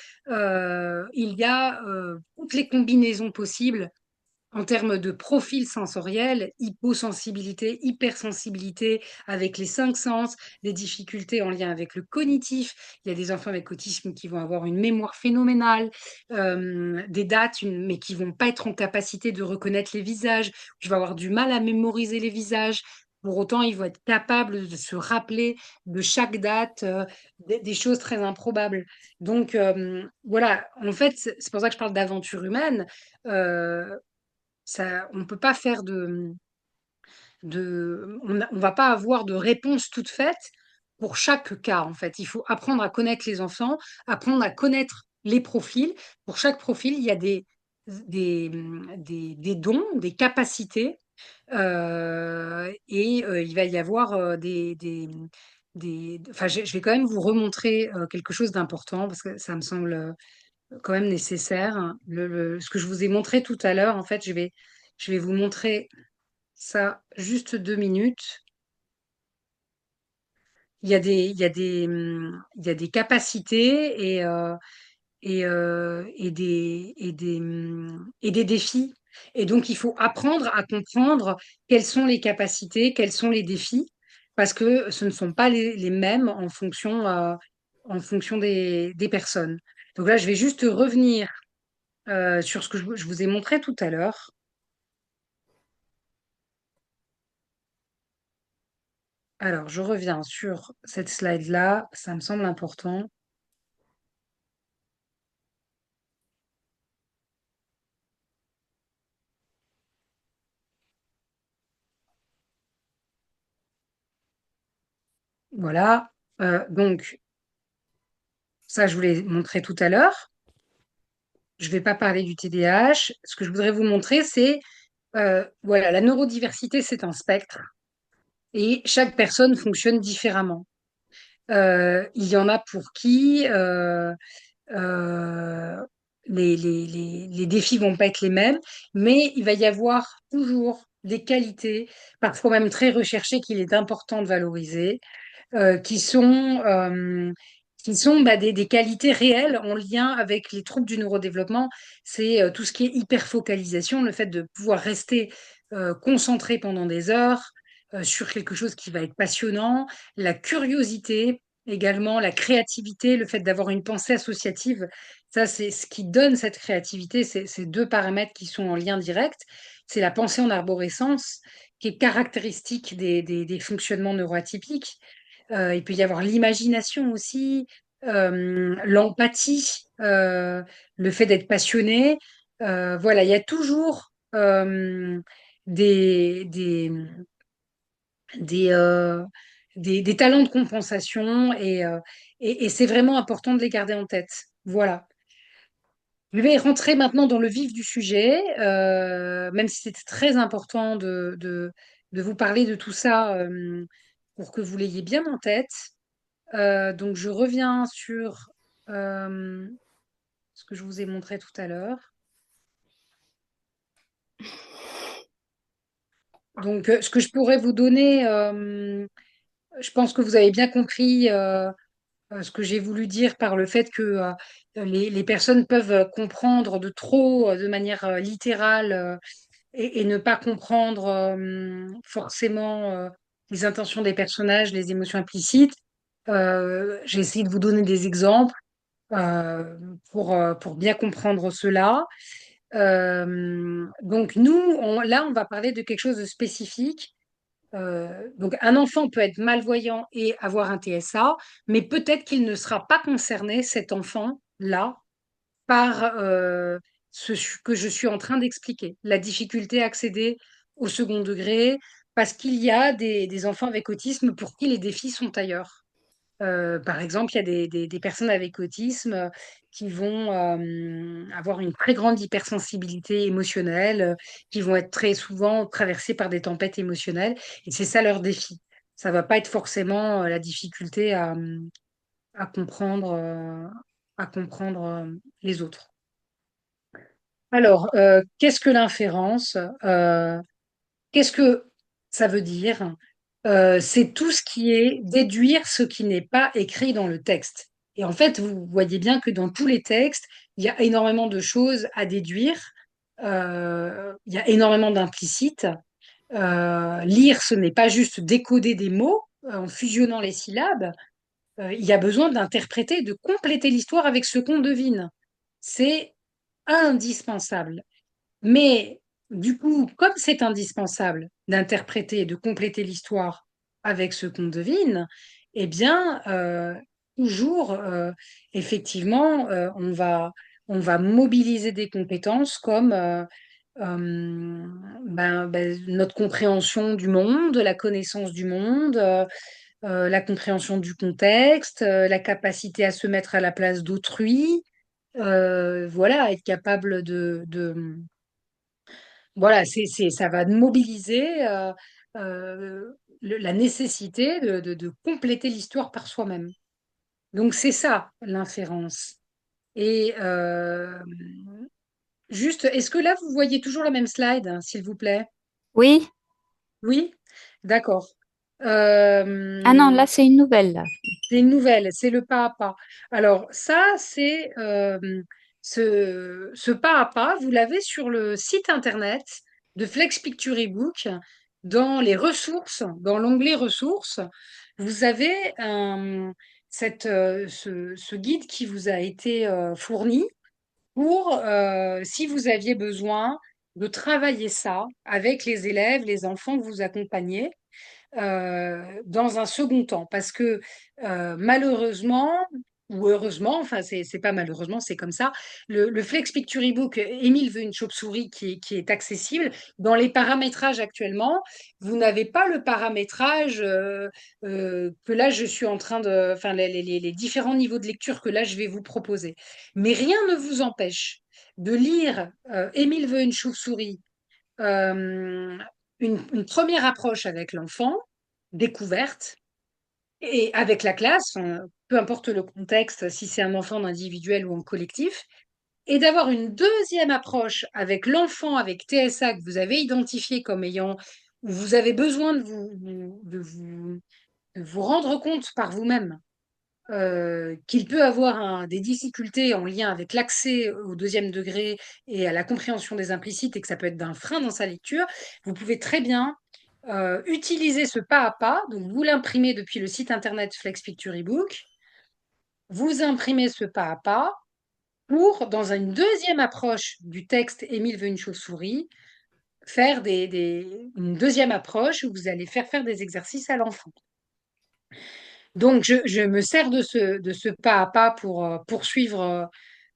Speaker 2: il y a toutes les combinaisons possibles en termes de profil sensoriel, hyposensibilité, hypersensibilité avec les cinq sens, des difficultés en lien avec le cognitif. Il y a des enfants avec autisme qui vont avoir une mémoire phénoménale, des dates, mais qui vont pas être en capacité de reconnaître les visages. Je vais avoir du mal à mémoriser les visages. Pour autant, ils vont être capables de se rappeler de chaque date, des choses très improbables. Donc, voilà, en fait, c'est pour ça que je parle d'aventure humaine. Euh, on ne peut pas faire on va pas avoir de réponse toute faite pour chaque cas, en fait. Il faut apprendre à connaître les enfants, apprendre à connaître les profils. Pour chaque profil, il y a des dons, des capacités, et il va y avoir enfin, je vais quand même vous remontrer quelque chose d'important parce que ça me semble quand même nécessaire. Ce que je vous ai montré tout à l'heure, en fait, je vais vous montrer ça juste 2 minutes. Il y a des capacités et des défis. Et donc, il faut apprendre à comprendre quelles sont les capacités, quels sont les défis, parce que ce ne sont pas les mêmes en fonction des personnes. Donc là, je vais juste revenir sur ce que je vous ai montré tout à l'heure. Alors, je reviens sur cette slide-là, ça me semble important. Voilà. Donc, ça, je vous l'ai montré tout à l'heure. Je ne vais pas parler du TDAH. Ce que je voudrais vous montrer, c'est, voilà, la neurodiversité, c'est un spectre et chaque personne fonctionne différemment. Il y en a pour qui euh, les défis vont pas être les mêmes, mais il va y avoir toujours des qualités, parfois même très recherchées, qu'il est important de valoriser, euh, qui sont, euh, qui sont des qualités réelles en lien avec les troubles du neurodéveloppement. C'est tout ce qui est hyperfocalisation, le fait de pouvoir rester concentré pendant des heures sur quelque chose qui va être passionnant, la curiosité, également la créativité, le fait d'avoir une pensée associative. Ça, c'est ce qui donne cette créativité. C'est ces deux paramètres qui sont en lien direct. C'est la pensée en arborescence, qui est caractéristique des fonctionnements neuroatypiques. Il peut y avoir l'imagination aussi, l'empathie, le fait d'être passionné. Voilà, il y a toujours des, des, des, euh, des talents de compensation et c'est vraiment important de les garder en tête. Voilà. Je vais rentrer maintenant dans le vif du sujet, même si c'était très important de vous parler de tout ça pour que vous l'ayez bien en tête. Donc, je reviens sur euh, ce que je vous ai montré tout à l'heure. Donc, ce que je pourrais vous donner, je pense que vous avez bien compris ce que j'ai voulu dire par le fait que les personnes peuvent comprendre de trop de manière littérale et ne pas comprendre forcément les intentions des personnages, les émotions implicites. J'ai essayé de vous donner des exemples euh, pour bien comprendre cela. Donc nous, là, on va parler de quelque chose de spécifique. Donc un enfant peut être malvoyant et avoir un TSA, mais peut-être qu'il ne sera pas concerné, cet enfant-là, par que je suis en train d'expliquer, la difficulté à accéder au second degré, parce qu'il y a des enfants avec autisme pour qui les défis sont ailleurs. Par exemple, il y a des personnes avec autisme qui vont avoir une très grande hypersensibilité émotionnelle, qui vont être très souvent traversées par des tempêtes émotionnelles, et c'est ça leur défi. Ça va pas être forcément la difficulté à comprendre, les autres. Alors, qu'est-ce que l'inférence? Qu'est-ce que ça veut dire? C'est tout ce qui est déduire ce qui n'est pas écrit dans le texte. Et en fait, vous voyez bien que dans tous les textes, il y a énormément de choses à déduire. Il y a énormément d'implicites. Lire, ce n'est pas juste décoder des mots en fusionnant les syllabes. Il y a besoin d'interpréter, de compléter l'histoire avec ce qu'on devine. C'est indispensable. Mais du coup, comme c'est indispensable d'interpréter et de compléter l'histoire avec ce qu'on devine, eh bien, toujours, effectivement, on va mobiliser des compétences comme notre compréhension du monde, la connaissance du monde, la compréhension du contexte, la capacité à se mettre à la place d'autrui, voilà, être capable voilà, ça va mobiliser la nécessité de compléter l'histoire par soi-même. Donc c'est ça l'inférence. Et juste, est-ce que là, vous voyez toujours la même slide, hein, s'il vous plaît?
Speaker 4: Oui.
Speaker 2: Oui? D'accord.
Speaker 4: Ah non,
Speaker 2: Euh,
Speaker 4: là, c'est une nouvelle, là.
Speaker 2: c'est une nouvelle, c'est le pas à pas. Alors ça, c'est ce pas à pas, vous l'avez sur le site internet de Flex Picture ebook, dans les ressources, dans l'onglet ressources, vous avez ce guide qui vous a été fourni pour, si vous aviez besoin de travailler ça avec les élèves, les enfants que vous accompagnez dans un second temps. Parce que malheureusement, ou heureusement, enfin c'est pas malheureusement, c'est comme ça, le Flex Picture ebook, Émile veut une chauve-souris qui est accessible. Dans les paramétrages actuellement, vous n'avez pas le paramétrage que là je suis en train de, enfin les différents niveaux de lecture que là je vais vous proposer. Mais rien ne vous empêche de lire Émile veut une chauve-souris euh, une première approche avec l'enfant, découverte, et avec la classe, peu importe le contexte, si c'est un enfant en individuel ou en collectif, et d'avoir une deuxième approche avec l'enfant avec TSA que vous avez identifié comme ayant, où vous avez besoin de vous rendre compte par vous-même qu'il peut avoir des difficultés en lien avec l'accès au deuxième degré et à la compréhension des implicites et que ça peut être d'un frein dans sa lecture, vous pouvez très bien utilisez ce pas à pas, donc vous l'imprimez depuis le site internet Flex Picture ebook, vous imprimez ce pas à pas pour, dans une deuxième approche du texte Émile veut une chauve-souris, faire une deuxième approche où vous allez faire des exercices à l'enfant. Donc, je me sers de ce pas à pas pour poursuivre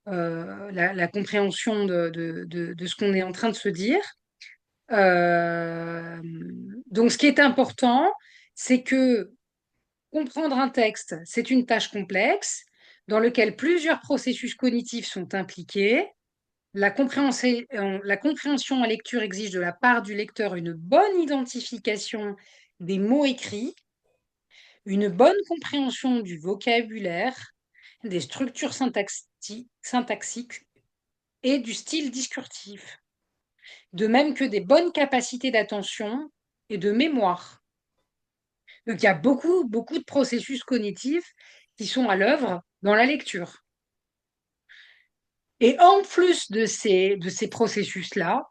Speaker 2: la compréhension de ce qu'on est en train de se dire. Donc, ce qui est important, c'est que comprendre un texte, c'est une tâche complexe dans laquelle plusieurs processus cognitifs sont impliqués. La compréhension en lecture exige de la part du lecteur une bonne identification des mots écrits, une bonne compréhension du vocabulaire, des structures syntaxiques et du style discursif, de même que des bonnes capacités d'attention et de mémoire. Donc, il y a beaucoup, beaucoup de processus cognitifs qui sont à l'œuvre dans la lecture. Et en plus de ces processus-là,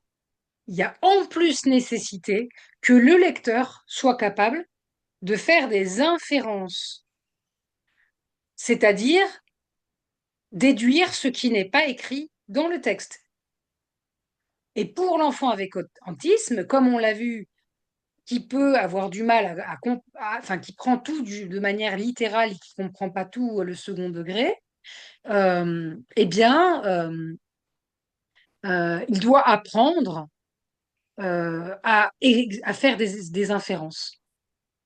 Speaker 2: il y a en plus nécessité que le lecteur soit capable de faire des inférences, c'est-à-dire déduire ce qui n'est pas écrit dans le texte. Et pour l'enfant avec autisme, comme on l'a vu, qui peut avoir du mal enfin, qui prend tout de manière littérale et qui ne comprend pas tout le second degré, eh bien, il doit apprendre à faire des inférences.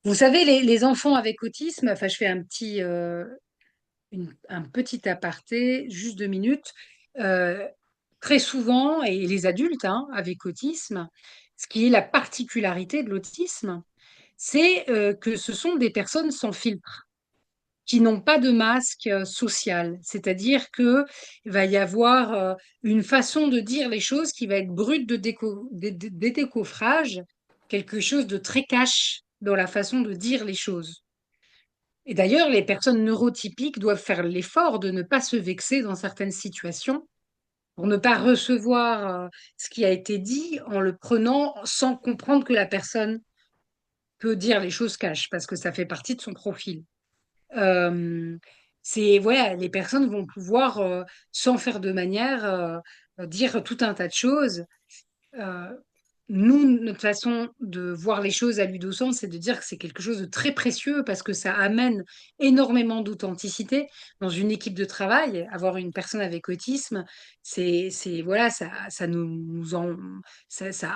Speaker 2: Vous savez, les enfants avec autisme, enfin, je fais un petit aparté, juste 2 minutes. Très souvent, et les adultes avec autisme, ce qui est la particularité de l'autisme, c'est que ce sont des personnes sans filtre, qui n'ont pas de masque social. C'est-à-dire qu'il va y avoir une façon de dire les choses qui va être brute de décoffrage, quelque chose de très cash dans la façon de dire les choses. Et d'ailleurs, les personnes neurotypiques doivent faire l'effort de ne pas se vexer dans certaines situations pour ne pas recevoir ce qui a été dit en le prenant sans comprendre que la personne peut dire les choses cash, parce que ça fait partie de son profil. Voilà, les personnes vont pouvoir, sans faire de manière, dire tout un tas de choses. Euh, Nous, notre façon de voir les choses à Ludo-Sens, c'est de dire que c'est quelque chose de très précieux parce que ça amène énormément d'authenticité dans une équipe de travail. Avoir une personne avec autisme, voilà, ça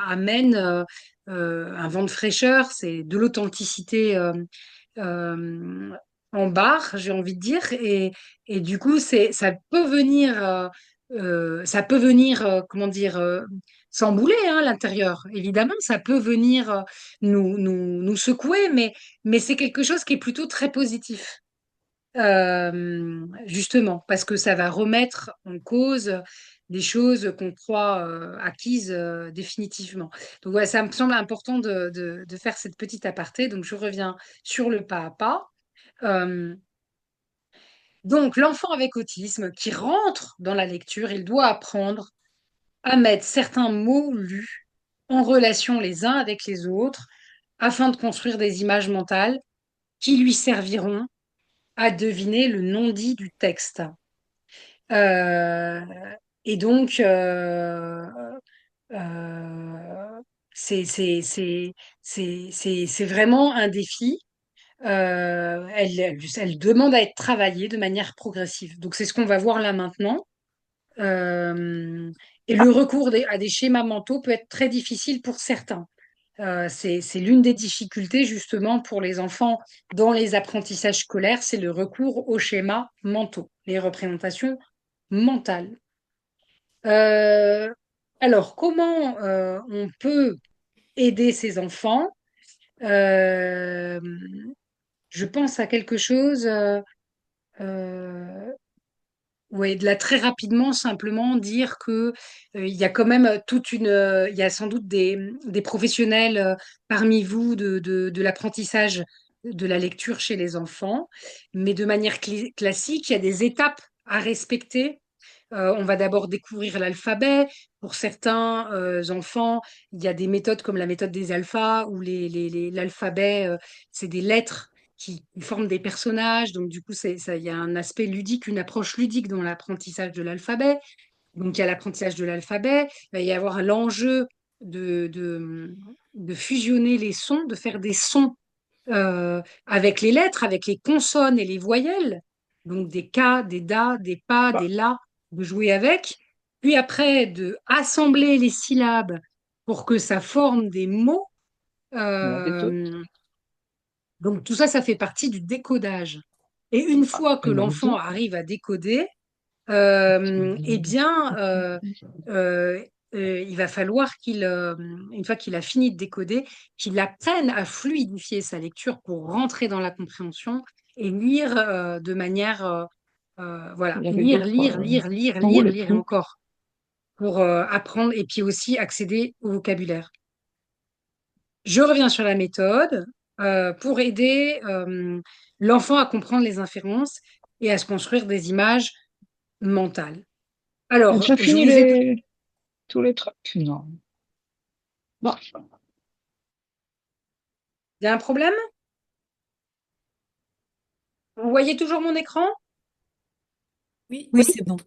Speaker 2: amène un vent de fraîcheur, c'est de l'authenticité euh, en barre, j'ai envie de dire, et du coup, ça peut venir, comment dire, s'embouler à l'intérieur. Évidemment, ça peut venir nous secouer, mais c'est quelque chose qui est plutôt très positif. Justement, parce que ça va remettre en cause des choses qu'on croit acquises définitivement. Donc voilà, ça me semble important de faire cette petite aparté. Donc je reviens sur le pas à pas. Euh, donc l'enfant avec autisme qui rentre dans la lecture, il doit apprendre à mettre certains mots lus en relation les uns avec les autres afin de construire des images mentales qui lui serviront à deviner le non-dit du texte. Euh, et donc, euh, c'est vraiment un défi. Elle demande à être travaillée de manière progressive. Donc, c'est ce qu'on va voir là maintenant. Euh, et le recours à des schémas mentaux peut être très difficile pour certains. C'est l'une des difficultés justement pour les enfants dans les apprentissages scolaires, c'est le recours aux schémas mentaux, les représentations mentales. Euh, alors, comment on peut aider ces enfants? Euh, je pense à quelque chose. Euh, Ouais, de là très rapidement, simplement dire que il y a quand même il y a sans doute des professionnels parmi vous de l'apprentissage de la lecture chez les enfants, mais de manière classique, il y a des étapes à respecter On va d'abord découvrir l'alphabet. Pour certains enfants, il y a des méthodes comme la méthode des alphas, où l'alphabet, c'est des lettres qui forment des personnages. Donc, du coup, il y a un aspect ludique, une approche ludique dans l'apprentissage de l'alphabet. Donc, il y a l'apprentissage de l'alphabet. Il va y avoir l'enjeu de fusionner les sons, de faire des sons avec les lettres, avec les consonnes et les voyelles, donc des K, des DA, des PA, des LA, de jouer avec, puis après de assembler les syllabes pour que ça forme des mots. Euh, donc tout ça, ça fait partie du décodage. Et une fois que l'enfant arrive à décoder, eh bien, euh, il va falloir une fois qu'il a fini de décoder, qu'il apprenne à fluidifier sa lecture pour rentrer dans la compréhension et lire de manière, voilà, lire et encore pour apprendre et puis aussi accéder au vocabulaire. Je reviens sur la méthode pour aider l'enfant à comprendre les inférences et à se construire des images mentales.
Speaker 5: T'as
Speaker 2: Alors,
Speaker 5: déjà
Speaker 2: je
Speaker 5: fini
Speaker 2: vous ai...
Speaker 5: tous les trucs? Non. Bon.
Speaker 2: Il y a un problème? Vous voyez toujours mon écran?
Speaker 6: Oui,
Speaker 4: Oui,
Speaker 6: c'est bon.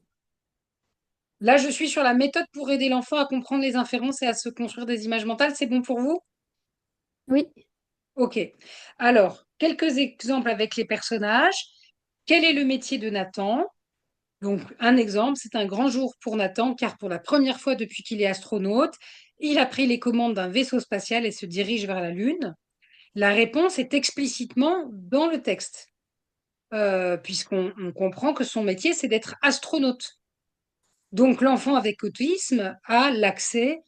Speaker 2: Là, je suis sur la méthode pour aider l'enfant à comprendre les inférences et à se construire des images mentales. C'est bon pour vous?
Speaker 4: oui.
Speaker 2: Ok. Alors, quelques exemples avec les personnages. Quel est le métier de Nathan? Donc, un exemple, c'est un grand jour pour Nathan, car pour la première fois depuis qu'il est astronaute, il a pris les commandes d'un vaisseau spatial et se dirige vers la Lune. La réponse est explicitement dans le texte, puisqu'on comprend que son métier, c'est d'être astronaute. Donc, l'enfant avec autisme a l'accès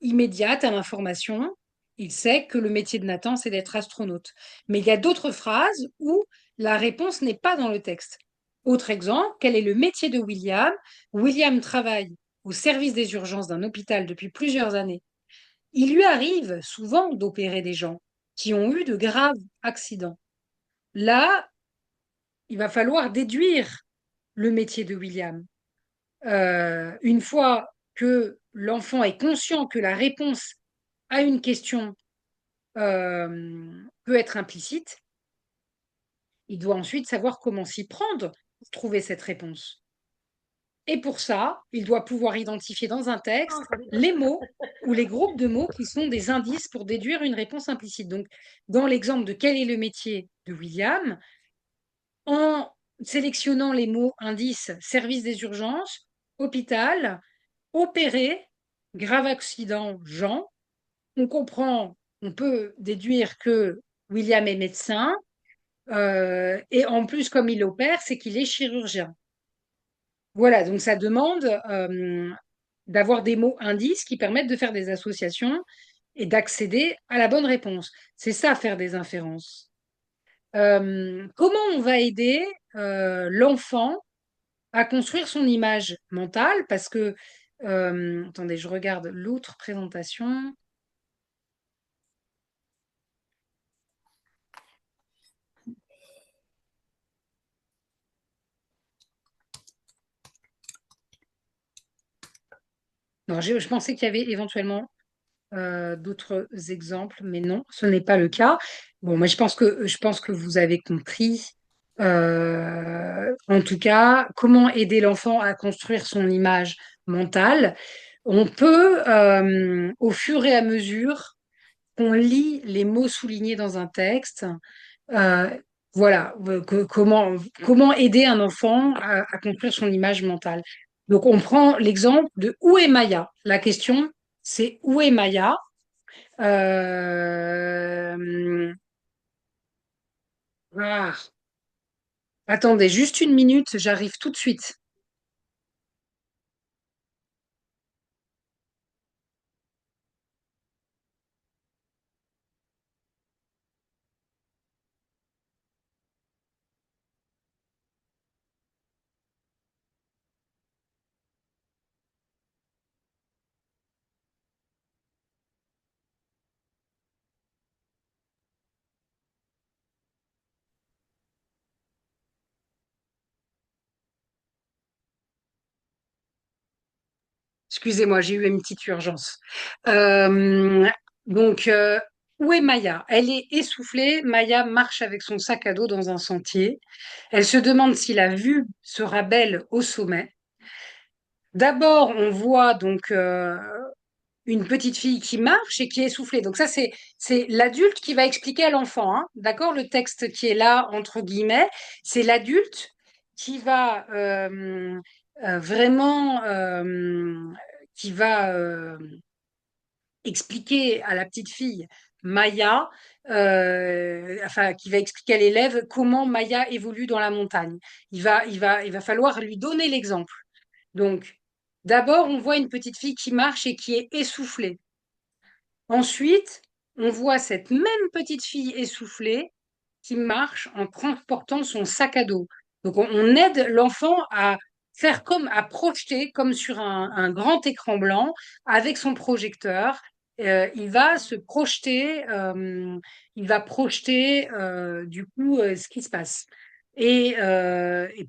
Speaker 2: immédiat à l'information. Il sait que le métier de Nathan, c'est d'être astronaute. Mais il y a d'autres phrases où la réponse n'est pas dans le texte. Autre exemple, quel est le métier de William? William travaille au service des urgences d'un hôpital depuis plusieurs années. Il lui arrive souvent d'opérer des gens qui ont eu de graves accidents. Là, il va falloir déduire le métier de William. Une fois que l'enfant est conscient que la réponse à une question peut être implicite, il doit ensuite savoir comment s'y prendre pour trouver cette réponse. Et pour ça, il doit pouvoir identifier dans un texte les mots ou les groupes de mots qui sont des indices pour déduire une réponse implicite. Donc, dans l'exemple de quel est le métier de William, en sélectionnant les mots indices service des urgences, hôpital, opéré, grave accident, Jean, on comprend, on peut déduire que William est médecin, et en plus, comme il opère, c'est qu'il est chirurgien. Voilà, donc ça demande d'avoir des mots indices qui permettent de faire des associations et d'accéder à la bonne réponse. C'est ça, faire des inférences. Comment on va aider l'enfant à construire son image mentale? Parce que, attendez, je regarde l'autre présentation. Non, je pensais qu'il y avait éventuellement d'autres exemples, mais non, ce n'est pas le cas. Bon, moi, je pense que vous avez compris. En tout cas, comment aider l'enfant à construire son image mentale? On peut, au fur et à mesure qu'on lit les mots soulignés dans un texte, euh, voilà, comment aider un enfant à construire son image mentale. Donc, on prend l'exemple de où est Maya? La question, c'est où est Maya? Euh, ah, attendez, juste une minute, j'arrive tout de suite. Excusez-moi, j'ai eu une petite urgence. Euh, donc, où est Maya? Elle est essoufflée. Maya marche avec son sac à dos dans un sentier. Elle se demande si la vue sera belle au sommet. D'abord, on voit donc une petite fille qui marche et qui est essoufflée. Donc ça, c'est l'adulte qui va expliquer à l'enfant, hein. D'accord? Le texte qui est là, entre guillemets, c'est l'adulte qui va vraiment qui va expliquer à la petite fille Maya, enfin, qui va expliquer à l'élève comment Maya évolue dans la montagne. Il va falloir lui donner l'exemple. Donc, d'abord, on voit une petite fille qui marche et qui est essoufflée. Ensuite, on voit cette même petite fille essoufflée qui marche en transportant son sac à dos. Donc, on aide l'enfant à faire comme, à projeter comme sur un grand écran blanc avec son projecteur. Il va se projeter, il va projeter du coup ce qui se passe. Et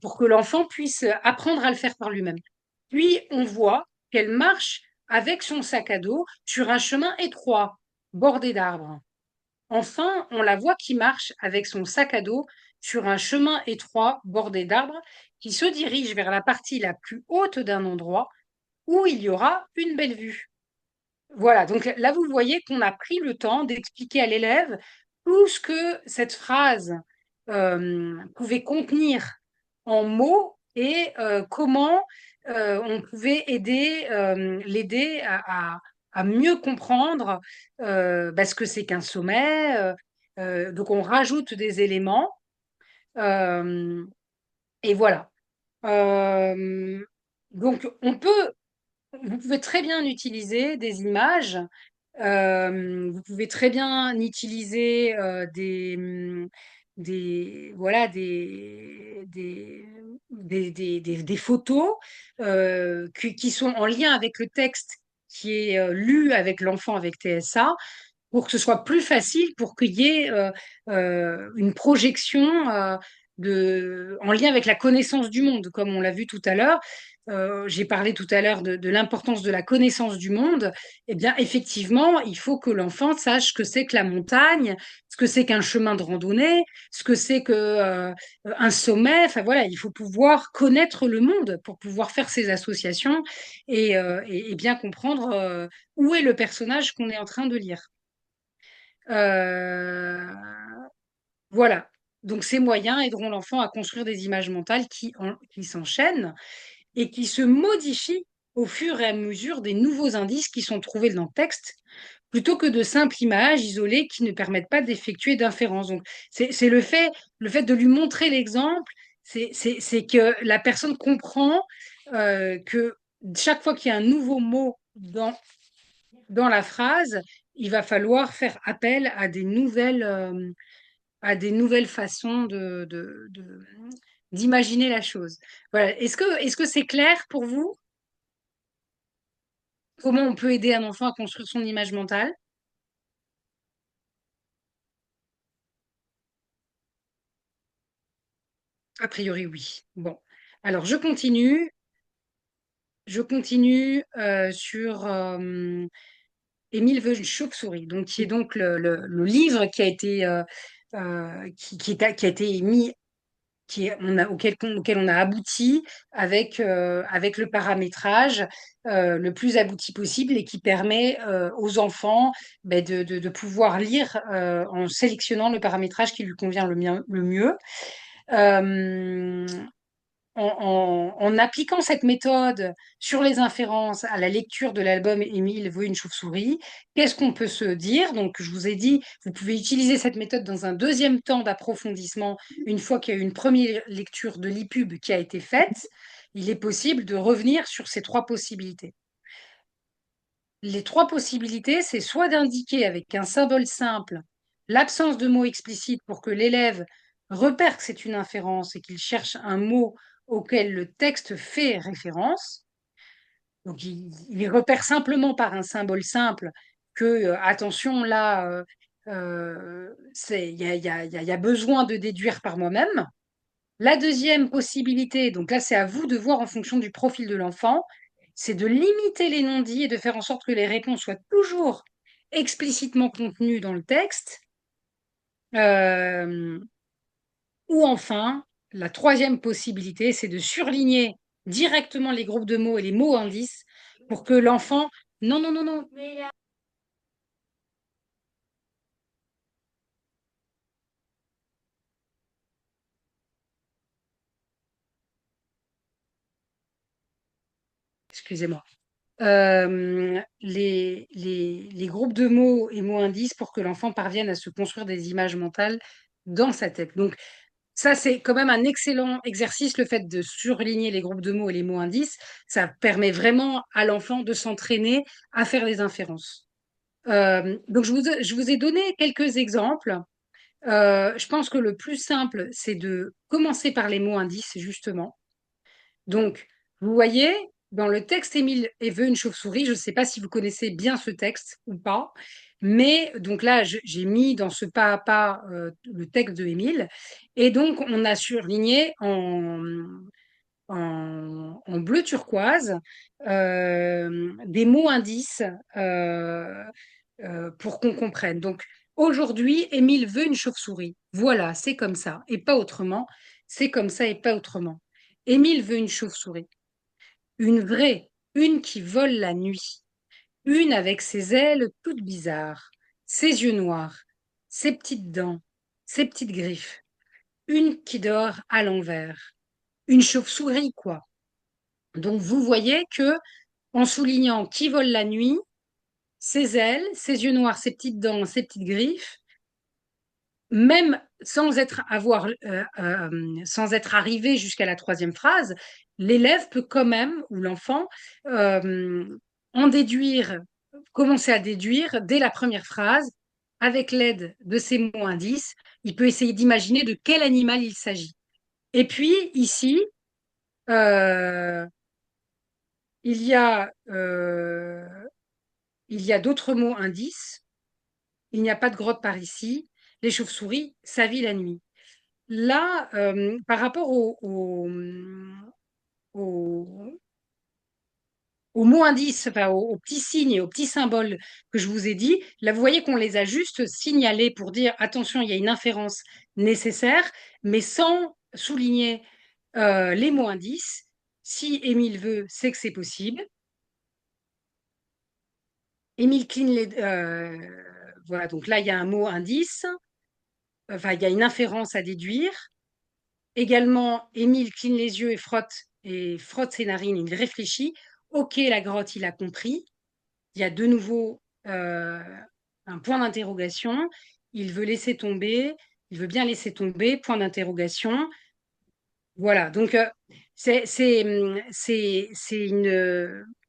Speaker 2: pour que l'enfant puisse apprendre à le faire par lui-même. Puis, on voit qu'elle marche avec son sac à dos sur un chemin étroit, bordé d'arbres. Enfin, on la voit qui marche avec son sac à dos sur un chemin étroit, bordé d'arbres, qui se dirige vers la partie la plus haute d'un endroit où il y aura une belle vue. Voilà, donc là, vous voyez qu'on a pris le temps d'expliquer à l'élève tout ce que cette phrase pouvait contenir en mots et comment on pouvait l'aider à mieux comprendre ce que c'est qu'un sommet. Donc, on rajoute des éléments euh, et voilà. Euh, donc, vous pouvez très bien utiliser des images. Vous pouvez très bien utiliser voilà, des photos qui sont en lien avec le texte qui est lu avec l'enfant avec TSA pour que ce soit plus facile, pour qu'il y ait une projection en lien avec la connaissance du monde, comme on l'a vu tout à l'heure. J'ai parlé tout à l'heure de l'importance de la connaissance du monde. Eh bien, effectivement, il faut que l'enfant sache ce que c'est que la montagne, ce que c'est qu'un chemin de randonnée, ce que c'est que un sommet. Enfin voilà, il faut pouvoir connaître le monde pour pouvoir faire ces associations et bien comprendre où est le personnage qu'on est en train de lire. Euh, voilà. Donc ces moyens aideront l'enfant à construire des images mentales qui s'enchaînent et qui se modifient au fur et à mesure des nouveaux indices qui sont trouvés dans le texte, plutôt que de simples images isolées qui ne permettent pas d'effectuer d'inférences. Donc c'est le fait de lui montrer l'exemple, c'est que la personne comprend que chaque fois qu'il y a un nouveau mot dans la phrase, il va falloir faire appel à des nouvelles façons d'imaginer la chose. Voilà. Est-ce que c'est clair pour vous? Comment on peut aider un enfant à construire son image mentale? A priori, oui. Bon. Alors, sur Émile veut une chauve-souris, donc qui est donc le livre qui a été qui a été mis auquel on a abouti avec le paramétrage le plus abouti possible et qui permet aux enfants de pouvoir lire en sélectionnant le paramétrage qui lui convient le mieux. Euh, en appliquant cette méthode sur les inférences à la lecture de l'album Émile veut une chauve-souris, qu'est-ce qu'on peut se dire? Donc, je vous ai dit, vous pouvez utiliser cette méthode dans un deuxième temps d'approfondissement une fois qu'il y a eu une première lecture de l'IPUB qui a été faite. Il est possible de revenir sur ces trois possibilités. Les trois possibilités, c'est soit d'indiquer avec un symbole simple l'absence de mots explicites pour que l'élève repère que c'est une inférence et qu'il cherche un mot auquel le texte fait référence. Donc, il repère simplement par un symbole simple que, attention, là, il y a besoin de déduire par moi-même. La deuxième possibilité, donc là, c'est à vous de voir en fonction du profil de l'enfant, c'est de limiter les non-dits et de faire en sorte que les réponses soient toujours explicitement contenues dans le texte. Ou enfin, la troisième possibilité, c'est de surligner directement les groupes de mots et les mots indices pour que l'enfant... Non, non, non, non. Excusez-moi. Les groupes de mots et mots indices pour que l'enfant parvienne à se construire des images mentales dans sa tête. Donc, ça, c'est quand même un excellent exercice, le fait de surligner les groupes de mots et les mots indices. Ça permet vraiment à l'enfant de s'entraîner à faire les inférences. Donc, je vous ai donné quelques exemples. Je pense que le plus simple, c'est de commencer par les mots indices, justement. Donc, vous voyez, dans le texte Émile et veut une chauve-souris, je ne sais pas si vous connaissez bien ce texte ou pas, mais donc là, j'ai mis dans ce pas à pas le texte de Émile, et donc on a surligné en bleu turquoise des mots indices pour qu'on comprenne. Donc, aujourd'hui, Émile veut une chauve-souris. Voilà, c'est comme ça, et pas autrement. C'est comme ça et pas autrement. Émile veut une chauve-souris. Une vraie, une qui vole la nuit. Une avec ses ailes toutes bizarres, ses yeux noirs, ses petites dents, ses petites griffes. Une qui dort à l'envers. Une chauve-souris, quoi. Donc, vous voyez que, en soulignant qui vole la nuit, ses ailes, ses yeux noirs, ses petites dents, ses petites griffes, même sans être arrivé jusqu'à la troisième phrase, l'élève peut quand même, ou l'enfant, euh, en déduire, commencer à déduire dès la première phrase, avec l'aide de ces mots indices, il peut essayer d'imaginer de quel animal il s'agit. Et puis, ici, euh, il y a, euh, il y a d'autres mots indices. Il n'y a pas de grotte par ici. Les chauves-souris, ça vit la nuit. Là, par rapport au, aux mots indices, enfin, aux petits signes et aux petits symboles que je vous ai dit, là, vous voyez qu'on les a juste signalés pour dire attention, il y a une inférence nécessaire, mais sans souligner les mots indices. Si Émile veut, c'est que c'est possible. Émile clean les. Voilà, donc là, il y a un mot indice, enfin, il y a une inférence à déduire. Également, Émile cligne les yeux et frotte ses narines, il réfléchit. Ok, la grotte, il a compris. Il y a de nouveau un point d'interrogation. Il veut laisser tomber, il veut bien laisser tomber, point d'interrogation. Voilà, donc c'est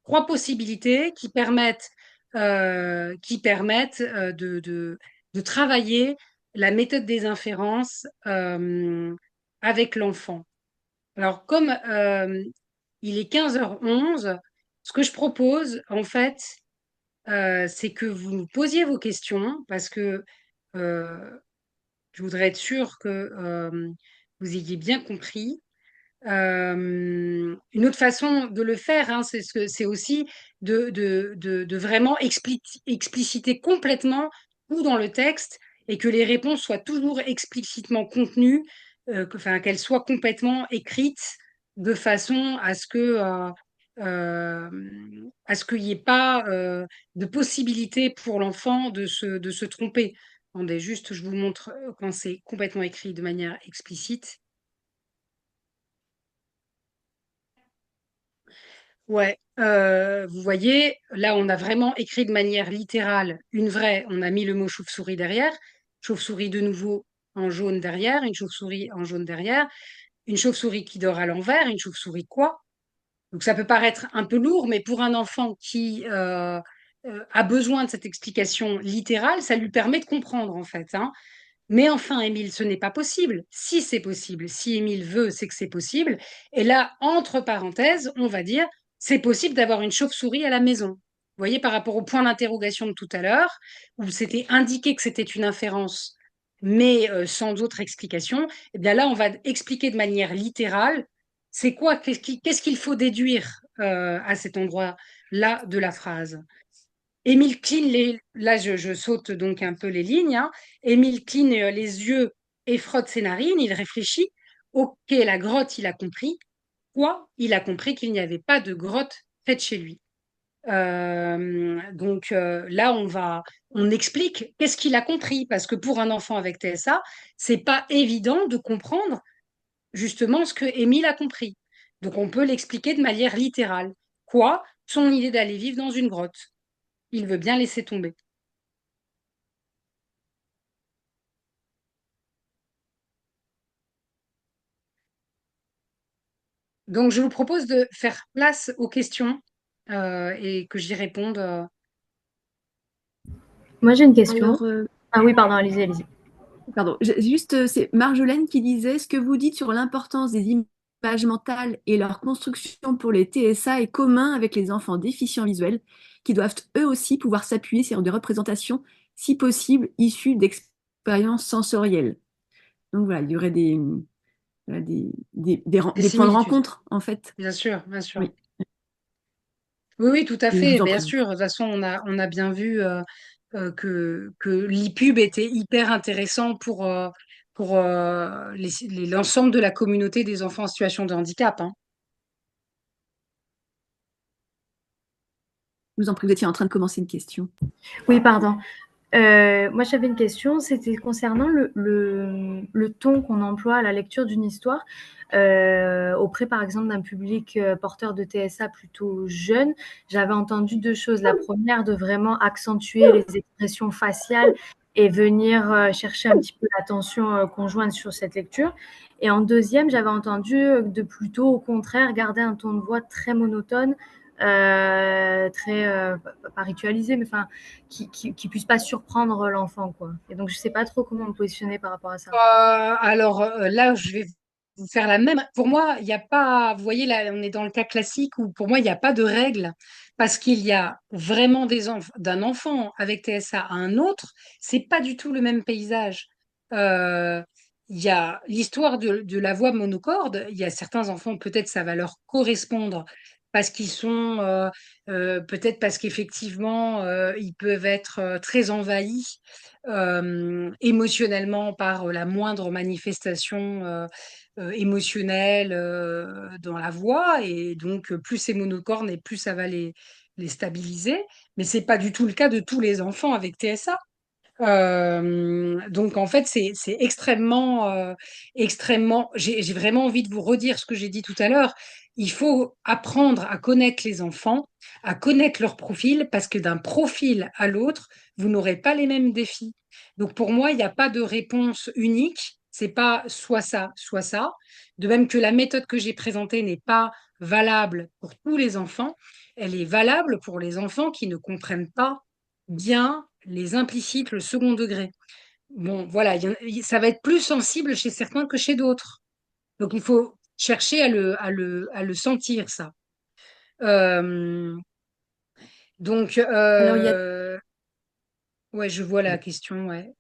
Speaker 2: trois possibilités qui permettent de travailler la méthode des inférences avec l'enfant. Alors, comme il est 15h11, ce que je propose, en fait, c'est que vous nous posiez vos questions parce que euh, je voudrais être sûre que vous ayez bien compris. Une autre façon de le faire, hein, c'est aussi de vraiment expliciter complètement tout dans le texte et que les réponses soient toujours explicitement contenues, enfin, qu'elles soient complètement écrites de façon euh, à ce qu'il n'y ait pas de possibilité pour l'enfant de se tromper. Attendez, juste, je vous montre quand c'est complètement écrit de manière explicite. Ouais, vous voyez, là, on a vraiment écrit de manière littérale une vraie, on a mis le mot chauve-souris derrière, chauve-souris de nouveau en jaune derrière, une chauve-souris en jaune derrière, une chauve-souris qui dort à l'envers, une chauve-souris quoi? Donc ça peut paraître un peu lourd, mais pour un enfant qui a besoin de cette explication littérale, ça lui permet de comprendre en fait, hein. Mais enfin, Émile, ce n'est pas possible. Si c'est possible, si Émile veut, c'est que c'est possible. Et là, entre parenthèses, on va dire, c'est possible d'avoir une chauve-souris à la maison. Vous voyez, par rapport au point d'interrogation de tout à l'heure, où c'était indiqué que c'était une inférence, mais sans autre explication, eh bien là, on va expliquer de manière littérale, c'est quoi, qu'est-ce qu'il faut déduire à cet endroit-là de la phrase. Émile Clean, là je saute donc un peu les lignes, hein. Émile Clean, les yeux et frotte ses narines, il réfléchit. Ok, la grotte, il a compris. Quoi? Il a compris qu'il n'y avait pas de grotte près de chez lui. Donc là, on explique qu'est-ce qu'il a compris, parce que pour un enfant avec TSA, c'est pas évident de comprendre justement ce que Émile a compris. Donc on peut l'expliquer de manière littérale. Quoi? Son idée d'aller vivre dans une grotte. Il veut bien laisser tomber. Donc je vous propose de faire place aux questions et que j'y réponde.
Speaker 7: Moi, j'ai une question.
Speaker 1: Alors,
Speaker 7: Ah oui, pardon, allez-y, allez-y.
Speaker 1: pardon, juste, c'est Marjolaine qui disait ce que vous dites sur l'importance des images mentales et leur construction pour les TSA est commun avec les enfants déficients visuels qui doivent eux aussi pouvoir s'appuyer sur des représentations, si possible, issues d'expériences sensorielles. Donc voilà, il y aurait voilà,
Speaker 2: Des
Speaker 1: des points de
Speaker 2: similitudes.
Speaker 1: rencontre, en fait.
Speaker 2: Bien sûr, bien sûr.
Speaker 1: Oui,
Speaker 2: Oui, oui, tout à
Speaker 1: et je
Speaker 2: fait,
Speaker 1: vous en
Speaker 2: bien
Speaker 1: prie.
Speaker 2: sûr. De toute façon, on a bien vu que l'e-pub était hyper intéressant pour l'ensemble de la communauté des enfants en situation de handicap, hein.
Speaker 1: Je vous en prie, vous étiez en train de commencer une question.
Speaker 7: Oui, pardon. Moi, j'avais une question, c'était concernant le ton qu'on emploie à la lecture d'une histoire auprès, par exemple, d'un public porteur de TSA plutôt jeune. J'avais entendu deux choses. La première, de vraiment accentuer les expressions faciales et venir chercher un petit peu l'attention conjointe sur cette lecture. Et en deuxième, j'avais entendu de plutôt, au contraire, garder un ton de voix très monotone, très, pas ritualisé, mais enfin, qui puisse pas surprendre l'enfant, quoi. Et donc, je sais pas trop comment me positionner par rapport à ça.
Speaker 2: Alors là, je vais vous faire la même. Pour moi, il n'y a pas, vous voyez, là, on est dans le cas classique où pour moi, il n'y a pas de règle parce qu'il y a vraiment d'un enfant avec TSA à un autre, c'est pas du tout le même paysage. Euh, il y a l'histoire de la voix monocorde. Il y a certains enfants, peut-être ça va leur correspondre parce qu'ils sont, peut-être parce qu'effectivement, ils peuvent être très envahis émotionnellement par la moindre manifestation émotionnelle dans la voix. Et donc, plus c'est monocorde et plus ça va les stabiliser. Mais c'est pas du tout le cas de tous les enfants avec TSA. Donc en fait, c'est extrêmement, extrêmement. J'ai vraiment envie de vous redire ce que j'ai dit tout à l'heure. Il faut apprendre à connaître les enfants, à connaître leur profil, parce que d'un profil à l'autre, vous n'aurez pas les mêmes défis. Donc pour moi, il n'y a pas de réponse unique. C'est pas soit ça, soit ça. De même que la méthode que j'ai présentée n'est pas valable pour tous les enfants, elle est valable pour les enfants qui ne comprennent pas bien les implicites, le second degré. Bon, voilà, ça va être plus sensible chez certains que chez d'autres. Donc, il faut chercher à le sentir, ça. Euh, donc,
Speaker 1: Alors, il y a,
Speaker 2: ouais, je vois la question, ouais.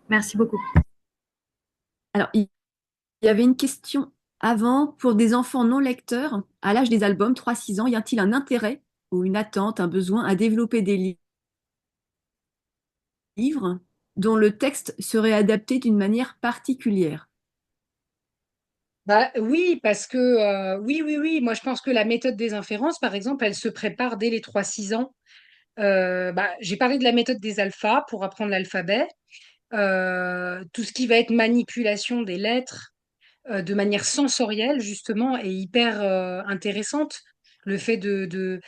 Speaker 7: Merci beaucoup.
Speaker 1: alors, il y avait une question avant, pour des enfants non lecteurs, à l'âge des albums, 3-6 ans, y a-t-il un intérêt ou une attente, un besoin à développer des livres dont le texte serait adapté d'une manière particulière?
Speaker 2: Bah, oui, parce que, oui, oui, oui, moi je pense que la méthode des inférences, par exemple, elle se prépare dès les 3-6 ans. Bah, j'ai parlé de la méthode des alphas pour apprendre l'alphabet. Tout ce qui va être manipulation des lettres, de manière sensorielle, justement, est hyper intéressante. Le fait de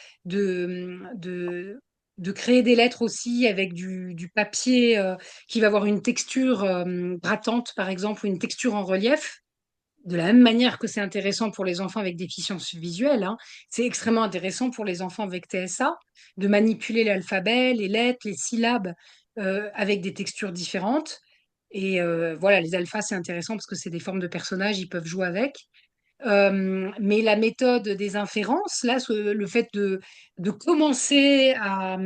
Speaker 2: créer des lettres aussi avec du papier qui va avoir une texture grattante, par exemple, ou une texture en relief. De la même manière que c'est intéressant pour les enfants avec déficience visuelle, hein, c'est extrêmement intéressant pour les enfants avec TSA de manipuler l'alphabet, les lettres, les syllabes avec des textures différentes. Et voilà, les alphas, c'est intéressant parce que c'est des formes de personnages, ils peuvent jouer avec. Mais la méthode des inférences, là, le fait de commencer à,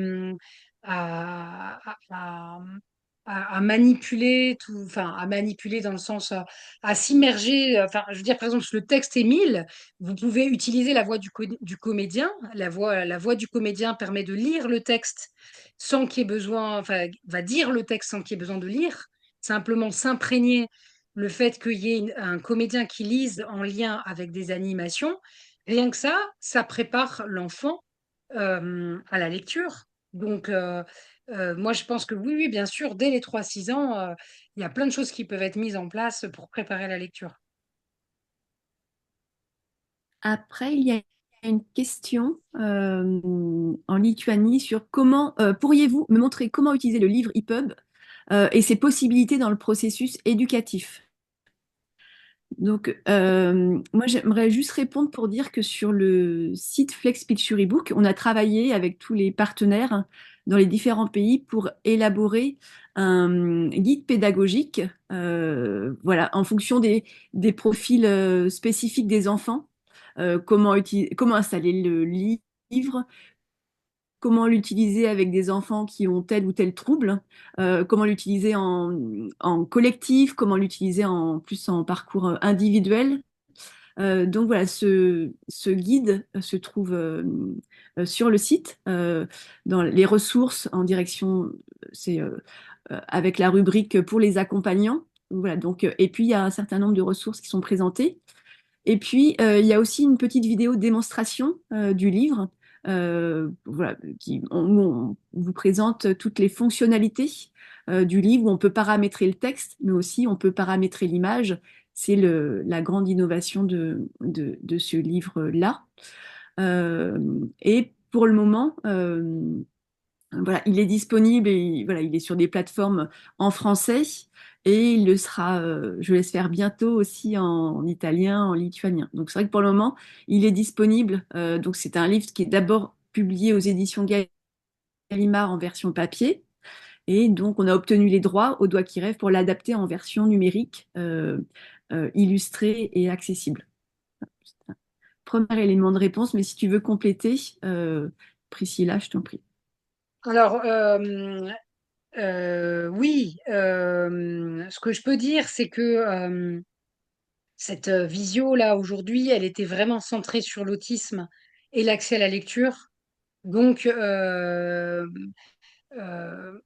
Speaker 2: à manipuler tout, enfin à manipuler dans le sens à s'immerger. Enfin, je veux dire, par exemple, le texte est 1000, vous pouvez utiliser la voix du comédien. La voix du comédien permet de lire le texte sans qu'il y ait besoin, enfin, va dire le texte sans qu'il y ait besoin de lire, simplement s'imprégner le fait qu'il y ait un comédien qui lise en lien avec des animations. Rien que ça prépare l'enfant à la lecture. Donc, moi, je pense que oui, oui, bien sûr, dès les 3 6 ans, il y a plein de choses qui peuvent être mises en place pour préparer la lecture.
Speaker 1: Après, il y a une question en Lituanie sur comment pourriez-vous me montrer comment utiliser le livre EPUB et ses possibilités dans le processus éducatif? Donc, moi, j'aimerais juste répondre pour dire que sur le site Flex Picture eBook, on a travaillé avec tous les partenaires dans les différents pays pour élaborer un guide pédagogique, voilà, en fonction des profils spécifiques des enfants, comment installer le livre, comment l'utiliser avec des enfants qui ont tel ou tel trouble, comment l'utiliser en collectif, comment l'utiliser en plus en parcours individuel. Donc voilà, ce guide se trouve sur le site, dans les ressources en direction, c'est avec la rubrique pour les accompagnants. Voilà, donc, et puis il y a un certain nombre de ressources qui sont présentées. Et puis, il y a aussi une petite vidéo démonstration du livre, voilà, où on vous présente toutes les fonctionnalités du livre, où on peut paramétrer le texte, mais aussi on peut paramétrer l'image. C'est la grande innovation de ce livre-là. Et pour le moment, voilà, il est disponible et voilà, il est sur des plateformes en français et il le sera, je l'espère, bientôt aussi en italien, en lituanien. Donc c'est vrai que pour le moment, il est disponible. Donc c'est un livre qui est d'abord publié aux éditions Gallimard en version papier et donc on a obtenu les droits au doigt qui rêve pour l'adapter en version numérique, illustrée et accessible. C'est un premier élément de réponse, mais si tu veux compléter, Priscilla, je t'en prie.
Speaker 2: Alors, oui, ce que je peux dire, c'est que cette visio-là, aujourd'hui, elle était vraiment centrée sur l'autisme et l'accès à la lecture. Donc, Euh,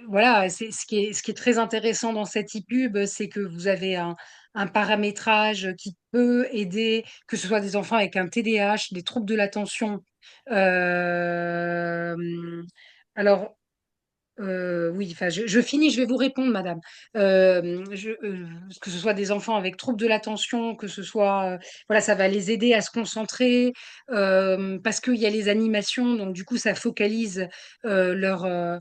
Speaker 2: voilà, c'est ce qui est très intéressant dans cette e-pub, c'est que vous avez un paramétrage qui peut aider, que ce soit des enfants avec un TDAH, des troubles de l'attention. Euh, alors, oui, enfin, je finis, je vais vous répondre, madame. Que ce soit des enfants avec troubles de l'attention, que ce soit, voilà, ça va les aider à se concentrer, parce qu'il y a les animations, donc du coup, ça focalise leur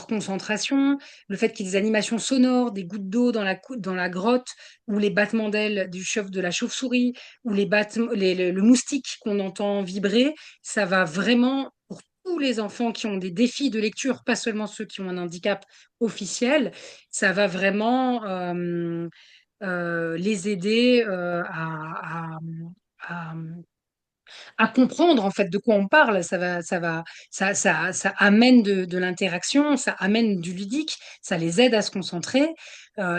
Speaker 2: concentration. Le fait qu'il y ait des animations sonores, des gouttes d'eau dans la grotte, ou les battements d'ailes de la chauve-souris, ou le moustique qu'on entend vibrer, ça va vraiment tous les enfants qui ont des défis de lecture, pas seulement ceux qui ont un handicap officiel, ça va vraiment les aider à- à comprendre en fait de quoi on parle. Ça amène de l'interaction, ça amène du ludique, ça les aide à se concentrer.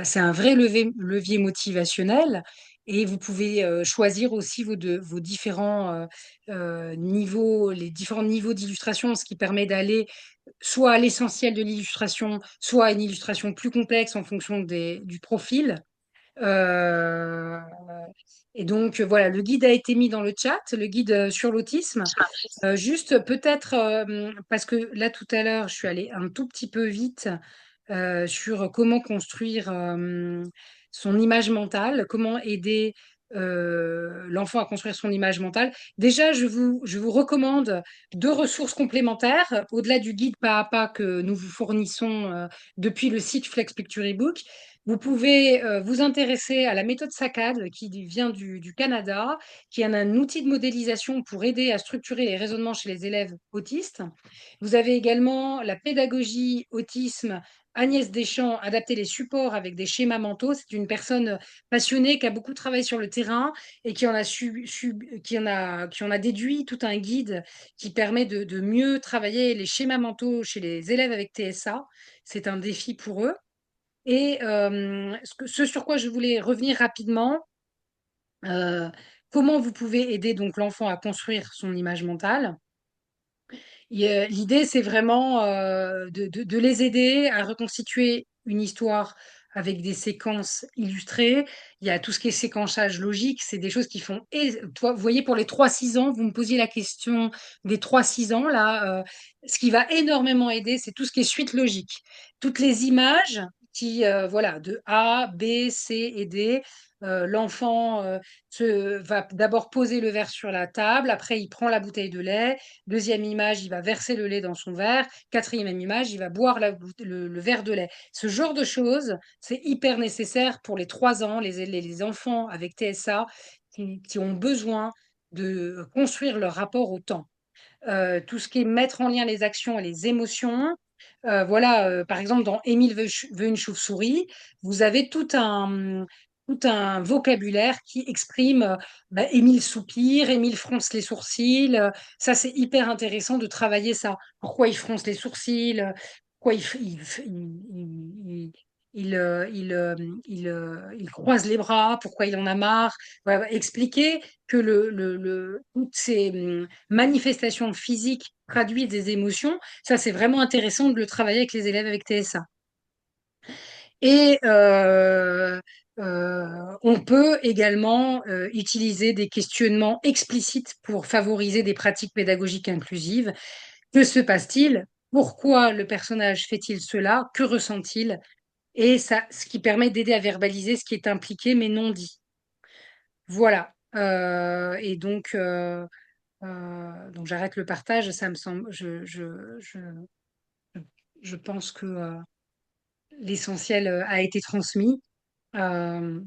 Speaker 2: C'est un vrai levier motivationnel. Et vous pouvez choisir aussi vos différents niveaux, les différents niveaux d'illustration, ce qui permet d'aller soit à l'essentiel de l'illustration, soit à une illustration plus complexe en fonction du profil. Euh, et donc, voilà, le guide a été mis dans le chat, le guide sur l'autisme. Juste peut-être, parce que là, tout à l'heure, je suis allée un tout petit peu vite sur comment construire son image mentale, comment aider l'enfant à construire son image mentale. Déjà, je vous recommande 2 ressources complémentaires, au-delà du guide pas à pas que nous vous fournissons depuis le site Flex Picture eBook. Vous pouvez vous intéresser à la méthode SACAD qui vient du Canada, qui est un outil de modélisation pour aider à structurer les raisonnements chez les élèves autistes. Vous avez également la pédagogie autisme Agnès Deschamps, adapter les supports avec des schémas mentaux. C'est une personne passionnée qui a beaucoup travaillé sur le terrain et qui en a déduit tout un guide qui permet de mieux travailler les schémas mentaux chez les élèves avec TSA. C'est un défi pour eux. Et ce sur quoi je voulais revenir rapidement, comment vous pouvez aider donc l'enfant à construire son image mentale? L'idée, c'est vraiment de les aider à reconstituer une histoire avec des séquences illustrées. Il y a tout ce qui est séquençage logique, c'est des choses qui font. Et toi, vous voyez, pour les 3-6 ans, vous me posiez la question des 3-6 ans, là, ce qui va énormément aider, c'est tout ce qui est suite logique. Toutes les images qui, voilà, de A, B, C et D. L'enfant va d'abord poser le verre sur la table, après il prend la bouteille de lait. Deuxième image, il va verser le lait dans son verre. Quatrième image, il va boire le verre de lait. Ce genre de choses, c'est hyper nécessaire pour les 3 ans, les enfants avec TSA qui ont besoin de construire leur rapport au temps. Tout ce qui est mettre en lien les actions et les émotions. Voilà, par exemple, dans Émile veut une chauve-souris, vous avez tout un vocabulaire qui exprime bah, Émile soupire, Émile fronce les sourcils. Ça, c'est hyper intéressant de travailler ça. Pourquoi il fronce les sourcils? Pourquoi il croise les bras? Pourquoi il en a marre? Voilà, expliquer que toutes ces manifestations physiques traduisent des émotions, ça c'est vraiment intéressant de le travailler avec les élèves avec TSA. Et on peut également utiliser des questionnements explicites pour favoriser des pratiques pédagogiques inclusives. Que se passe-t-il? Pourquoi le personnage fait-il cela? Que ressent-il? Et ça, ce qui permet d'aider à verbaliser ce qui est impliqué mais non dit. Voilà. Et donc j'arrête le partage. Ça me semble, je pense que l'essentiel a été transmis. Euh,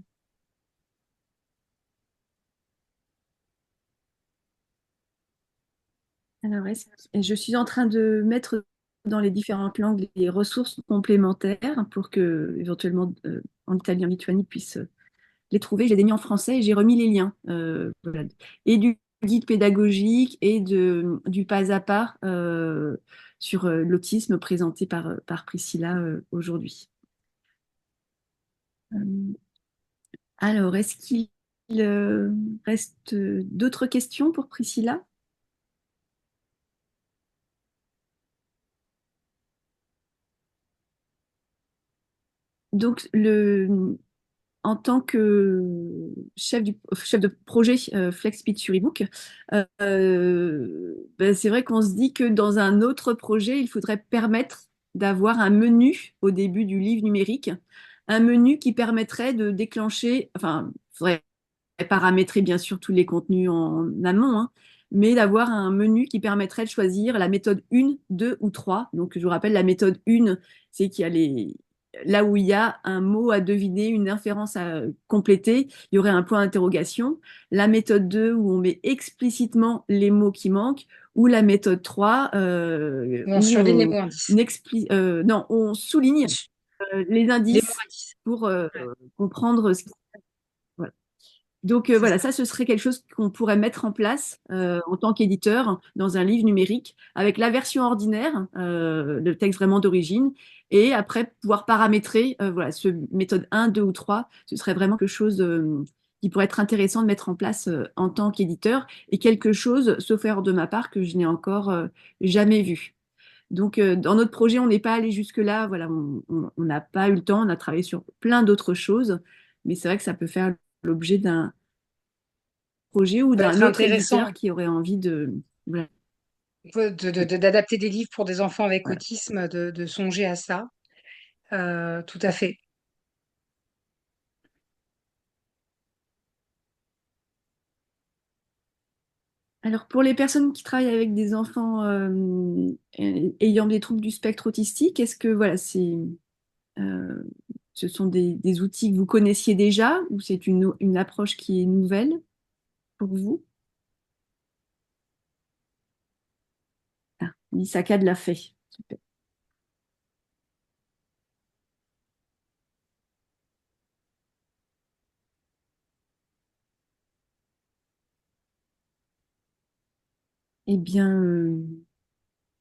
Speaker 1: Alors, je suis en train de mettre dans les différentes langues les ressources complémentaires pour que, éventuellement, en Italie, en Lituanie, puissent les trouver. Je les ai mis en français et j'ai remis les liens. Voilà. Et du guide pédagogique et du pas à pas sur l'autisme présenté par Priscilla aujourd'hui. Euh, alors, est-ce qu'il reste d'autres questions pour Priscilla? Donc, en tant que chef de projet FlexSpeech sur ebook, ben, c'est vrai qu'on se dit que dans un autre projet, il faudrait permettre d'avoir un menu au début du livre numérique, un menu qui permettrait de déclencher, enfin, il faudrait paramétrer bien sûr tous les contenus en amont, hein, mais d'avoir un menu qui permettrait de choisir la méthode 1, 2 ou 3. Donc, je vous rappelle, la méthode 1, c'est qu'il y a là où il y a un mot à deviner, une inférence à compléter, il y aurait un point d'interrogation. La méthode 2, où on met explicitement les mots qui manquent, ou la méthode 3,
Speaker 2: on
Speaker 1: où
Speaker 2: surligne les mots indices.
Speaker 1: non, on souligne les
Speaker 2: Les mots
Speaker 1: indices
Speaker 2: indices.
Speaker 1: pour
Speaker 2: Ouais.
Speaker 1: comprendre ce qui... Voilà. Donc
Speaker 2: C'est
Speaker 1: voilà,
Speaker 2: ça.
Speaker 1: ça, ce serait quelque chose qu'on pourrait mettre en place en tant qu'éditeur dans un livre numérique avec la version ordinaire, le texte vraiment d'origine, et après pouvoir paramétrer voilà, ce méthode 1, 2 ou 3. Ce serait vraiment quelque chose qui pourrait être intéressant de mettre en place en tant qu'éditeur et quelque chose, sauf erreur de ma part, que je n'ai encore jamais vu. Donc, dans notre projet, on n'est pas allé jusque-là. Voilà, on n'a pas eu le temps. On a travaillé sur plein d'autres choses, mais c'est vrai que ça peut faire l'objet d'un projet ou
Speaker 2: Ça peut
Speaker 1: d'un
Speaker 2: être
Speaker 1: autre
Speaker 2: intéressant
Speaker 1: éditeur qui aurait envie de... Voilà.
Speaker 2: d'adapter des livres pour des enfants avec
Speaker 1: Voilà.
Speaker 2: autisme, de songer à ça. Tout à fait.
Speaker 1: Alors, pour les personnes qui travaillent avec des enfants ayant des troubles du spectre autistique, est-ce que voilà, euh, ce sont des outils que vous connaissiez déjà ou c'est une approche qui est nouvelle pour vous? Ah, Isaka l'a fait. Super. Eh bien,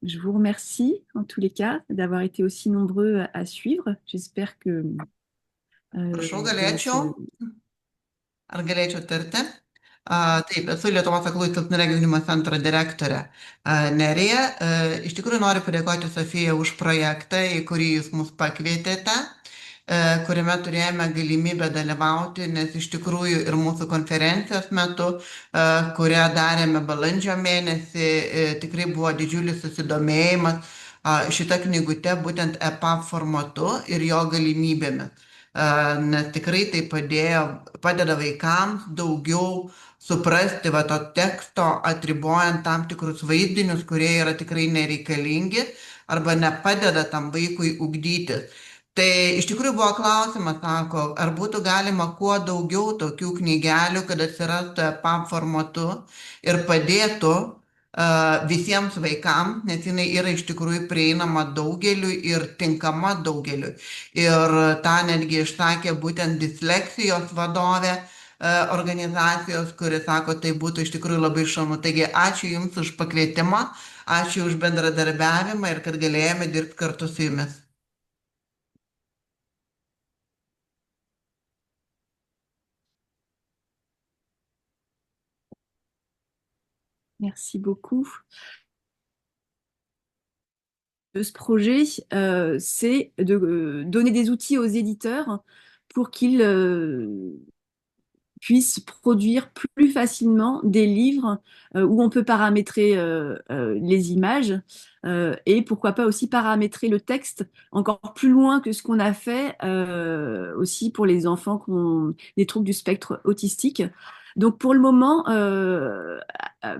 Speaker 1: je vous remercie en tous les cas d'avoir été aussi nombreux à suivre. J'espère que
Speaker 8: Prašau,
Speaker 1: voilà,
Speaker 8: galėčiau. Ar galėčiau tarti? Taip, esu Lietuvos aklųjų silpnaregių ugdymo centro direktorė Nerija. Iš tikrųjų noriu padėkoti Sofijai už projektą, į kurį jūs mus pakvietėte, kuriame turėjome galimybę dalyvauti, nes iš tikrųjų ir mūsų konferencijos metu, kurią darėme balandžio mėnesį, tikrai buvo didžiulis susidomėjimas šitą knygutę būtent EPUB formatu ir jo galimybėmis. Nes tikrai tai padeda vaikams daugiau suprasti va to teksto, atribojant tam tikrus vaizdinius, kurie yra tikrai nereikalingi arba nepadeda tam vaikui ugdytis. Tai iš tikrųjų buvo klausimas, sako, ar būtų galima kuo daugiau tokių knygelių, kad atsirastų EPUB formatu ir padėtų visiems vaikams, nes jinai yra iš tikrųjų prieinama daugeliu ir tinkama daugeliu. Ir tą netgi išsakė būtent disleksijos vadovė organizacijos, kuri sako, tai būtų iš tikrųjų labai šaunu. Taigi ačiū Jums už pakvietimą, ačiū už bendradarbiavimą ir kad galėjome dirbti kartu su Jumis.
Speaker 1: Merci beaucoup. De ce projet, c'est de donner des outils aux éditeurs pour qu'ils puissent produire plus facilement des livres où on peut paramétrer les images et pourquoi pas aussi paramétrer le texte encore plus loin que ce qu'on a fait aussi pour les enfants qui ont des troubles du spectre autistique. Donc pour le moment,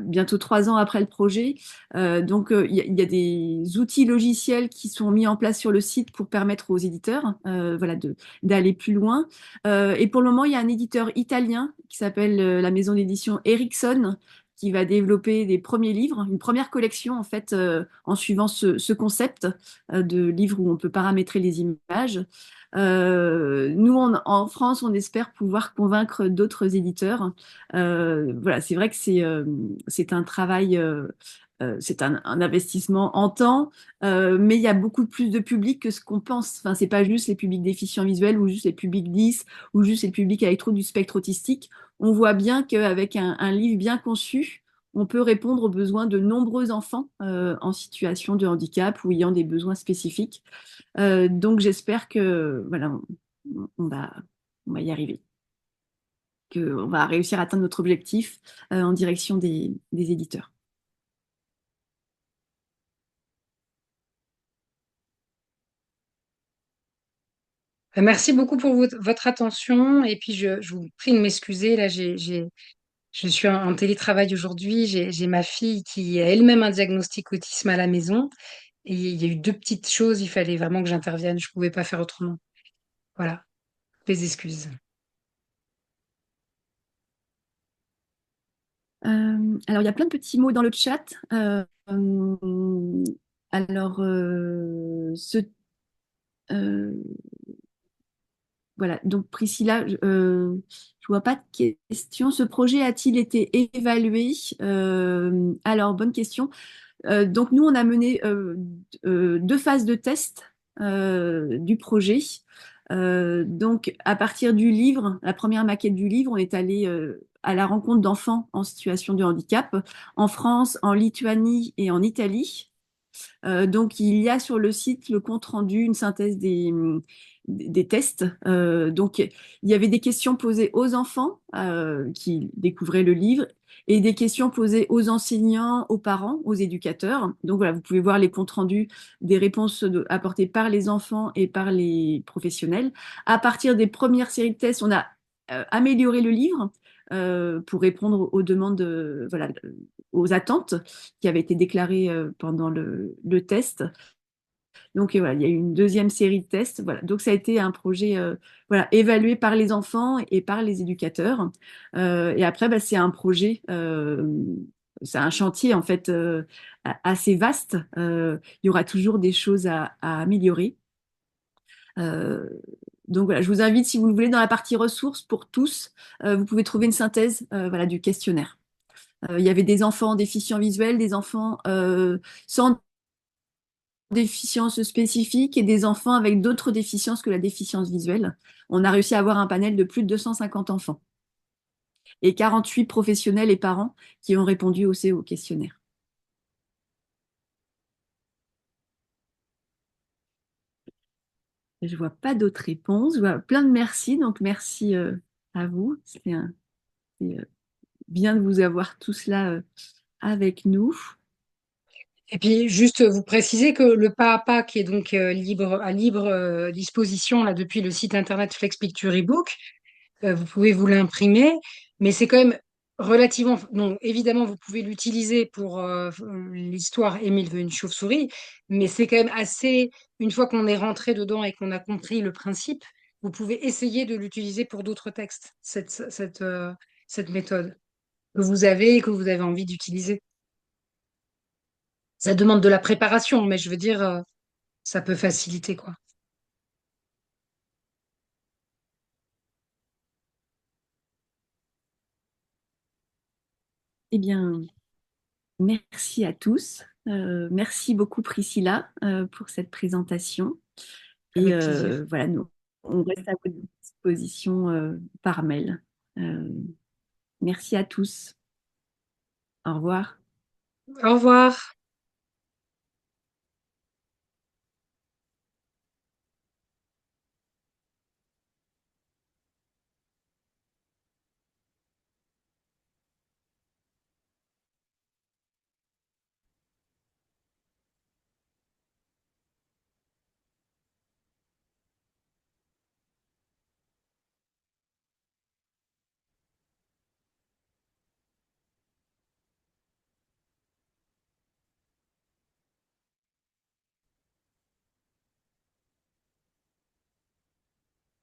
Speaker 1: bientôt 3 ans après le projet, y a des outils logiciels qui sont mis en place sur le site pour permettre aux éditeurs voilà, d'aller plus loin. Et pour le moment, il y a un éditeur italien qui s'appelle la maison d'édition Ericsson qui va développer des premiers livres, une première collection en fait, en suivant ce concept de livres où on peut paramétrer les images. Nous, en France, on espère pouvoir convaincre d'autres éditeurs. Voilà, c'est vrai que c'est un travail, c'est un investissement en temps, mais il y a beaucoup plus de public que ce qu'on pense. Enfin, c'est pas juste les publics déficients visuels ou juste les publics 10 ou juste les publics avec troubles du spectre autistique. On voit bien qu'avec un livre bien conçu, on peut répondre aux besoins de nombreux enfants en situation de handicap ou ayant des besoins spécifiques. Donc j'espère que voilà, on va y arriver, qu'on va réussir à atteindre notre objectif en direction des éditeurs.
Speaker 2: Merci beaucoup pour votre attention. Et puis, je vous prie de m'excuser. Là, je suis en télétravail aujourd'hui. J'ai ma fille qui a elle-même un diagnostic autisme à la maison. Et il y a eu 2 petites choses. Il fallait vraiment que j'intervienne. Je ne pouvais pas faire autrement. Voilà. Les excuses.
Speaker 1: Alors, il y a plein de petits mots dans le chat. Alors, voilà, donc Priscilla, je vois pas de question. Ce projet a-t-il été évalué? Alors, bonne question. Donc, nous, on a mené 2 phases de test du projet. Donc, à partir du livre, la première maquette du livre, on est allé à la rencontre d'enfants en situation de handicap en France, en Lituanie et en Italie. Donc, il y a sur le site le compte-rendu, une synthèse des tests. Donc, il y avait des questions posées aux enfants qui découvraient le livre et des questions posées aux enseignants, aux parents, aux éducateurs. Donc, voilà, vous pouvez voir les comptes rendus des réponses apportées par les enfants et par les professionnels. À partir des premières séries de tests, on a amélioré le livre pour répondre aux demandes, voilà, aux attentes qui avaient été déclarées pendant le test. Donc voilà, il y a eu une deuxième série de tests. Voilà. Donc ça a été un projet voilà, évalué par les enfants et par les éducateurs. Et après, bah, c'est un projet, c'est un chantier en fait assez vaste. Il y aura toujours des choses à améliorer. Donc voilà, je vous invite, si vous le voulez, dans la partie ressources pour tous, vous pouvez trouver une synthèse voilà, du questionnaire. Il y avait des enfants déficients visuels, des enfants sans déficiences spécifiques et des enfants avec d'autres déficiences que la déficience visuelle. On a réussi à avoir un panel de plus de 250 enfants et 48 professionnels et parents qui ont répondu aussi au questionnaire. Je vois pas d'autres réponses. Je vois plein de merci. Donc, merci à vous. C'est bien de vous avoir tous là avec nous.
Speaker 2: Et puis, juste vous préciser que le pas à pas qui est donc à libre disposition là, depuis le site internet Flex Picture ebook, vous pouvez vous l'imprimer, mais c'est quand même relativement. Non, évidemment, vous pouvez l'utiliser pour l'histoire Émile veut une chauve-souris, mais c'est quand même assez. Une fois qu'on est rentré dedans et qu'on a compris le principe, vous pouvez essayer de l'utiliser pour d'autres textes, cette méthode que vous avez et que vous avez envie d'utiliser. Ça demande de la préparation, mais je veux dire, ça peut faciliter, quoi.
Speaker 1: Eh bien, merci à tous. Merci beaucoup Priscilla pour cette présentation. Et
Speaker 2: Avec plaisir.
Speaker 1: voilà, on reste à votre disposition par mail. Merci à tous. Au revoir.
Speaker 2: Au revoir.